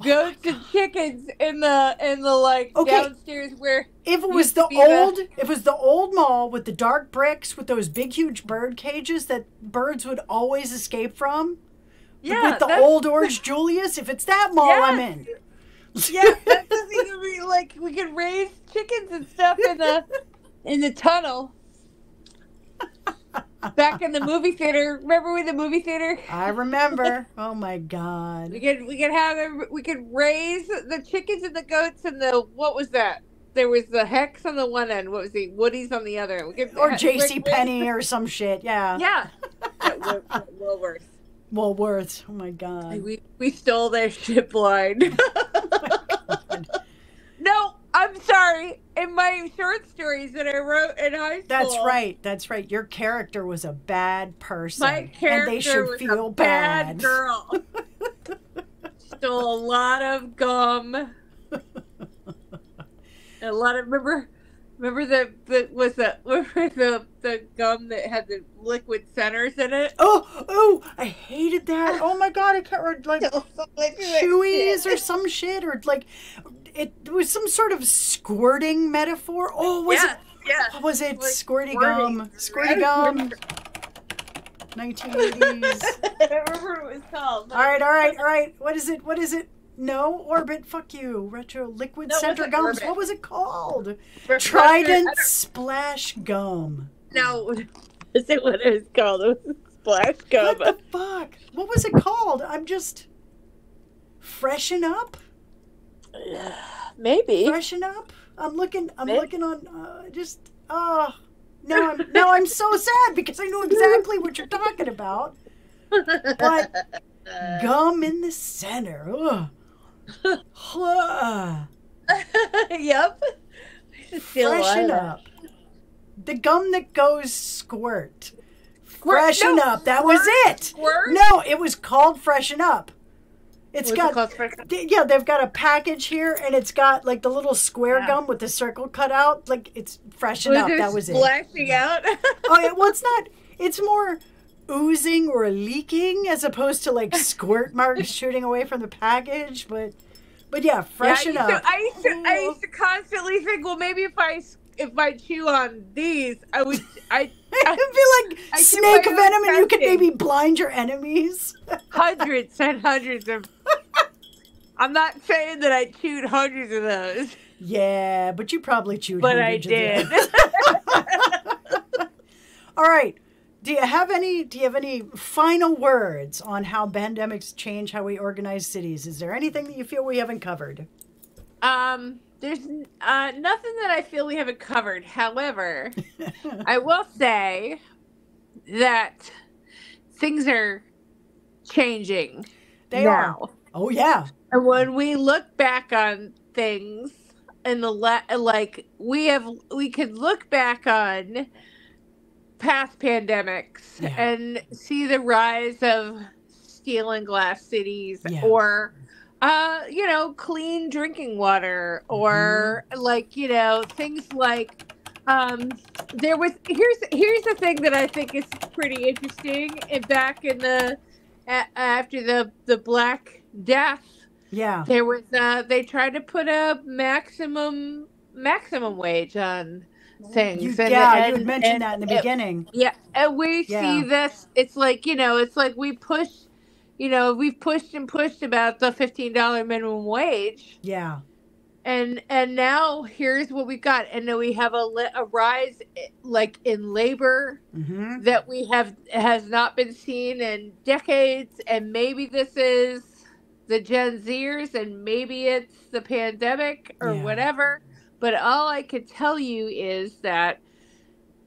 goats and chickens in the like downstairs where if it was the old mall with the dark bricks with those big huge bird cages that birds would always escape from. Yeah, with the old Orange Julius, if it's that mall, I'm in. Yeah, that doesn't even be like we could raise chickens and stuff in the tunnel. Back in the movie theater, remember the movie theater? I remember. Oh my God. We could raise the chickens and the goats and what was that? There was the Hex on the one end. What was the Woody's on the other? Or J.C. Penney or some shit. Yeah. Yeah. Woolworths. Oh my God. We stole their ship line. No, I'm sorry. In my short stories that I wrote in high school. That's right. Your character was a bad person. My character and they should was feel a bad girl. Stole a lot of gum. And a lot of remember the gum that had the liquid centers in it? Oh, I hated that. Oh my God, I can't remember, like Chewies or some shit, or like it was some sort of squirting metaphor. Oh, was it? Yeah. What was it? Like Squirty gum. 1980s. I don't remember what it was called. All right. What is it? No, Orbit, fuck you. Retro Liquid No, it Center wasn't Gums. Orbit. What was it called? Refresher, Trident Splash Gum. No, is it what it was called? It was Splash Gum. What the fuck? What was it called? I'm just... Freshen Up? Maybe. Freshen Up? I'm looking on, now I'm so sad because I know exactly what you're talking about. But gum in the center. Ugh. Yep. Freshen Up. The gum that goes squirt. Freshen Up. That was it. Squirt? No, it was called Freshen Up. They've got a package here, and it's got like the little square gum with the circle cut out. Like it's Freshen Up. That was it. Splashing out. Oh yeah. Well, it's not. It's more oozing or leaking as opposed to like squirt marks shooting away from the package. But yeah, Freshen Up. I used to constantly think, well, maybe if I chew on these, I'd be like snake venom, and you could maybe blind your enemies. Hundreds and hundreds of. I'm not saying that I chewed hundreds of those. Yeah, but you probably chewed. But I did. All right. Do you have any final words on how pandemics change how we organize cities? Is there anything that you feel we haven't covered? There's nothing that I feel we haven't covered. However, I will say that things are changing. They are. Oh yeah. And when we look back on things in the we could look back on past pandemics and see the rise of steel and glass cities or clean drinking water or things like here's the thing that I think is pretty interesting. And back in after the Black Death, there was they tried to put a maximum wage on things. You had mentioned that in the beginning. Yeah, and we see this. It's like we push. We've pushed and pushed about the $15 minimum wage. Yeah. And now here's what we got. And then we have a rise like in labor that has not been seen in decades. And maybe this is the Gen Zers and maybe it's the pandemic or whatever. But all I could tell you is that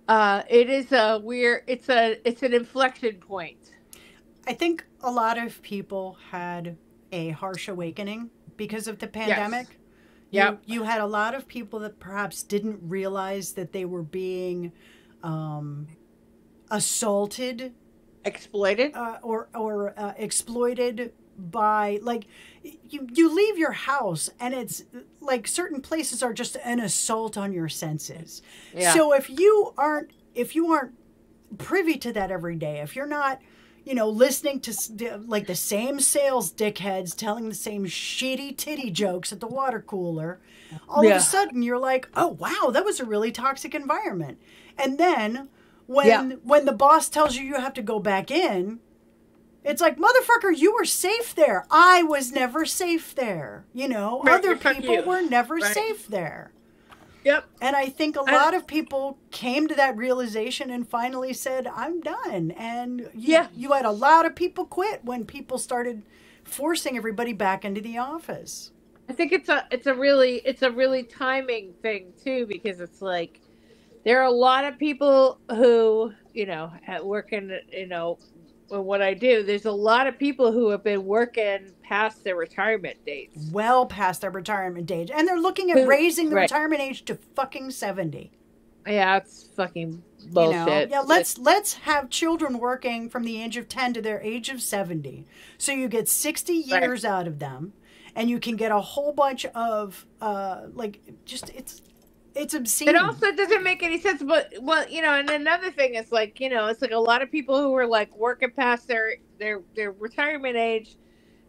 it's an inflection point. I think a lot of people had a harsh awakening because of the pandemic. Yes. You had a lot of people that perhaps didn't realize that they were being assaulted, exploited, or exploited by, like, you leave your house and it's like certain places are just an assault on your senses. Yeah. So if you aren't privy to that every day, if you're not listening to like the same sales dickheads telling the same shitty titty jokes at the water cooler, all of a sudden you're like, oh wow, that was a really toxic environment. And then when the boss tells you have to go back in, it's like, motherfucker, you were safe there. I was never safe there. Other people were never safe there. Yep. And I think a lot of people came to that realization and finally said, I'm done. And you had a lot of people quit when people started forcing everybody back into the office. I think it's a really timing thing too, because it's like there are a lot of people who, work in, what I do, there's a lot of people who have been working past their retirement dates. Well past their retirement date. And they're looking at raising the retirement age to fucking 70. Yeah, it's fucking bullshit. Yeah, let's have children working from the age of 10 to their age of 70. So you get 60 years out of them, and you can get a whole bunch of it's obscene. It also doesn't make any sense, but and another thing is like, it's like a lot of people who were like working past their retirement age,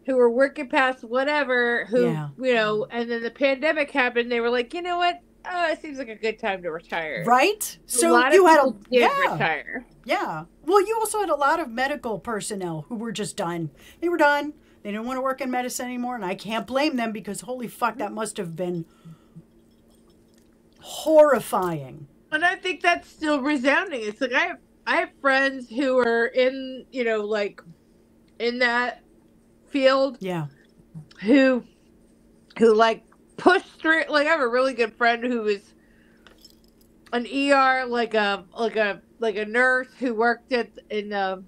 who were working past whatever, and then the pandemic happened, they were like, you know what? It seems like a good time to retire. Right? So you had retire. Yeah. Well, you also had a lot of medical personnel who were just done. They were done. They didn't want to work in medicine anymore, and I can't blame them because holy fuck, that must have been horrifying. And I think that's still resounding. It's like I have friends who are in, you know, like in that field. Yeah. Who like pushed through. Like I have a really good friend who was an ER, like a nurse who worked in the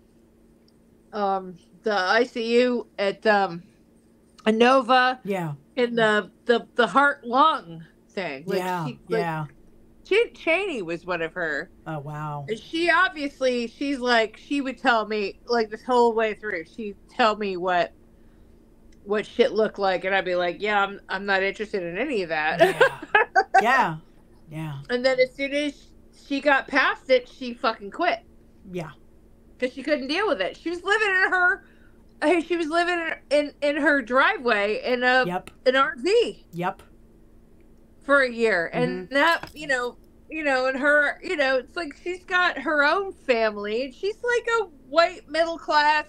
ICU at Inova. Yeah. In the heart lung thing. Like yeah. yeah. Cheney was one of her. Oh wow. And she obviously, she's like, she would tell me like this whole way through. She'd tell me what shit looked like, and I'd be like, yeah, I'm not interested in any of that. Yeah. Yeah. And then as soon as she got past it, she fucking quit. Yeah. Because she couldn't deal with it. She was living in her driveway in an RV. Yep. For a year. And that, you know, and her, you know, it's like she's got her own family, and she's like a white middle class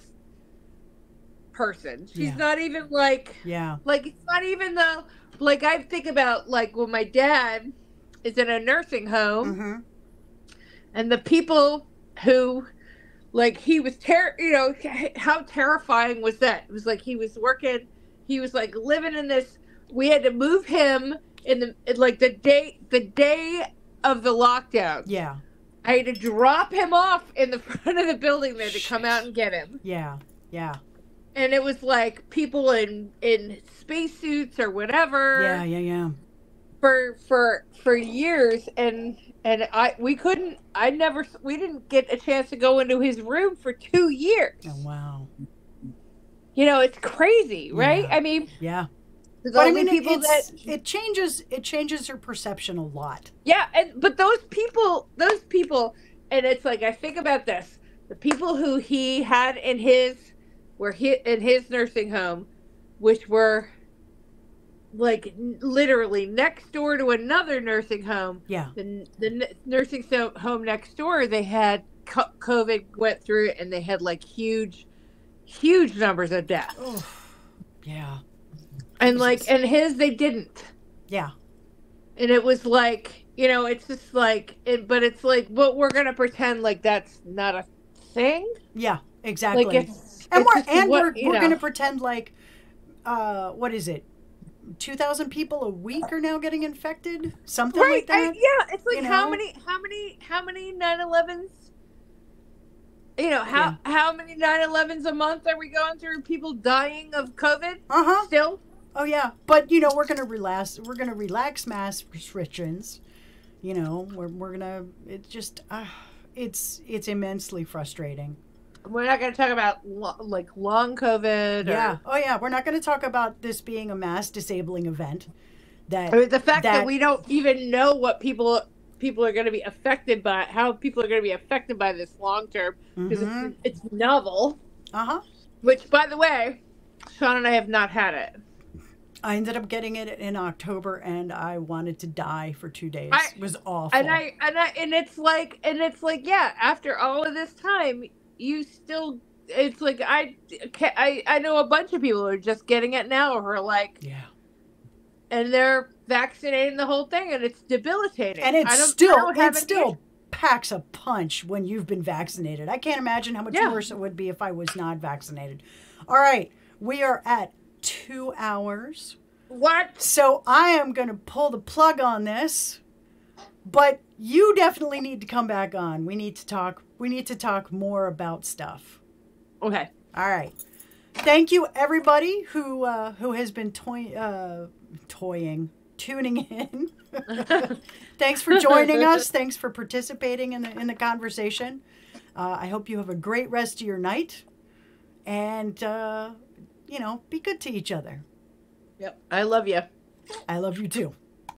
person. She's not even like, like it's not even the, like I think about like when my dad is in a nursing home and the people who, like, he was you know, how terrifying was that? It was like he was like living in this, we had to move him in the day of the lockdown. Yeah. I had to drop him off in the front of the building there to come out and get him. Yeah. Yeah. And it was like people in spacesuits or whatever. Yeah. For years, and we didn't get a chance to go into his room for 2 years. Oh wow. You know, it's crazy, right? I mean, yeah. But I mean, it changes your perception a lot. Yeah, but those people, and it's like I think about this: the people who he had in his nursing home, which were like literally next door to another nursing home. Yeah. The nursing home next door, they had COVID went through it, and they had like huge numbers of deaths. Oh, yeah. And like, and his, they didn't. Yeah. And it was like, you know, it's just like, but it's like, but we're going to pretend like that's not a thing. Yeah, exactly. Like we're going to pretend like, what is it? 2,000 people a week are now getting infected? Something like that? Yeah. It's like, you know? how many 9/11s? You know, how many 9/11s a month are we going through? People dying of COVID? Still? Oh yeah, but you know we're gonna relax mask restrictions. You know we're gonna. It's just it's immensely frustrating. We're not gonna talk about long COVID. Yeah. Oh yeah, we're not gonna talk about this being a mass disabling event. The fact that we don't even know what people are going to be affected by, how people are going to be affected by this long term, because it's novel. Which, by the way, Sean and I have not had it. I ended up getting it in October, and I wanted to die for 2 days. It was awful. And it's like, yeah, after all of this time, you still, it's like, I know a bunch of people who are just getting it now, who are like, yeah, and they're vaccinating the whole thing, and it's debilitating. And it still packs a punch when you've been vaccinated. I can't imagine how much worse it would be if I was not vaccinated. All right, we are at 2 hours. What? So I am going to pull the plug on this, but you definitely need to come back on. We need to talk more about stuff. Okay. All right. Thank you everybody who has been tuning in. Thanks for joining us. Thanks for participating in the conversation. I hope you have a great rest of your night, and be good to each other. Yep. I love you. I love you too.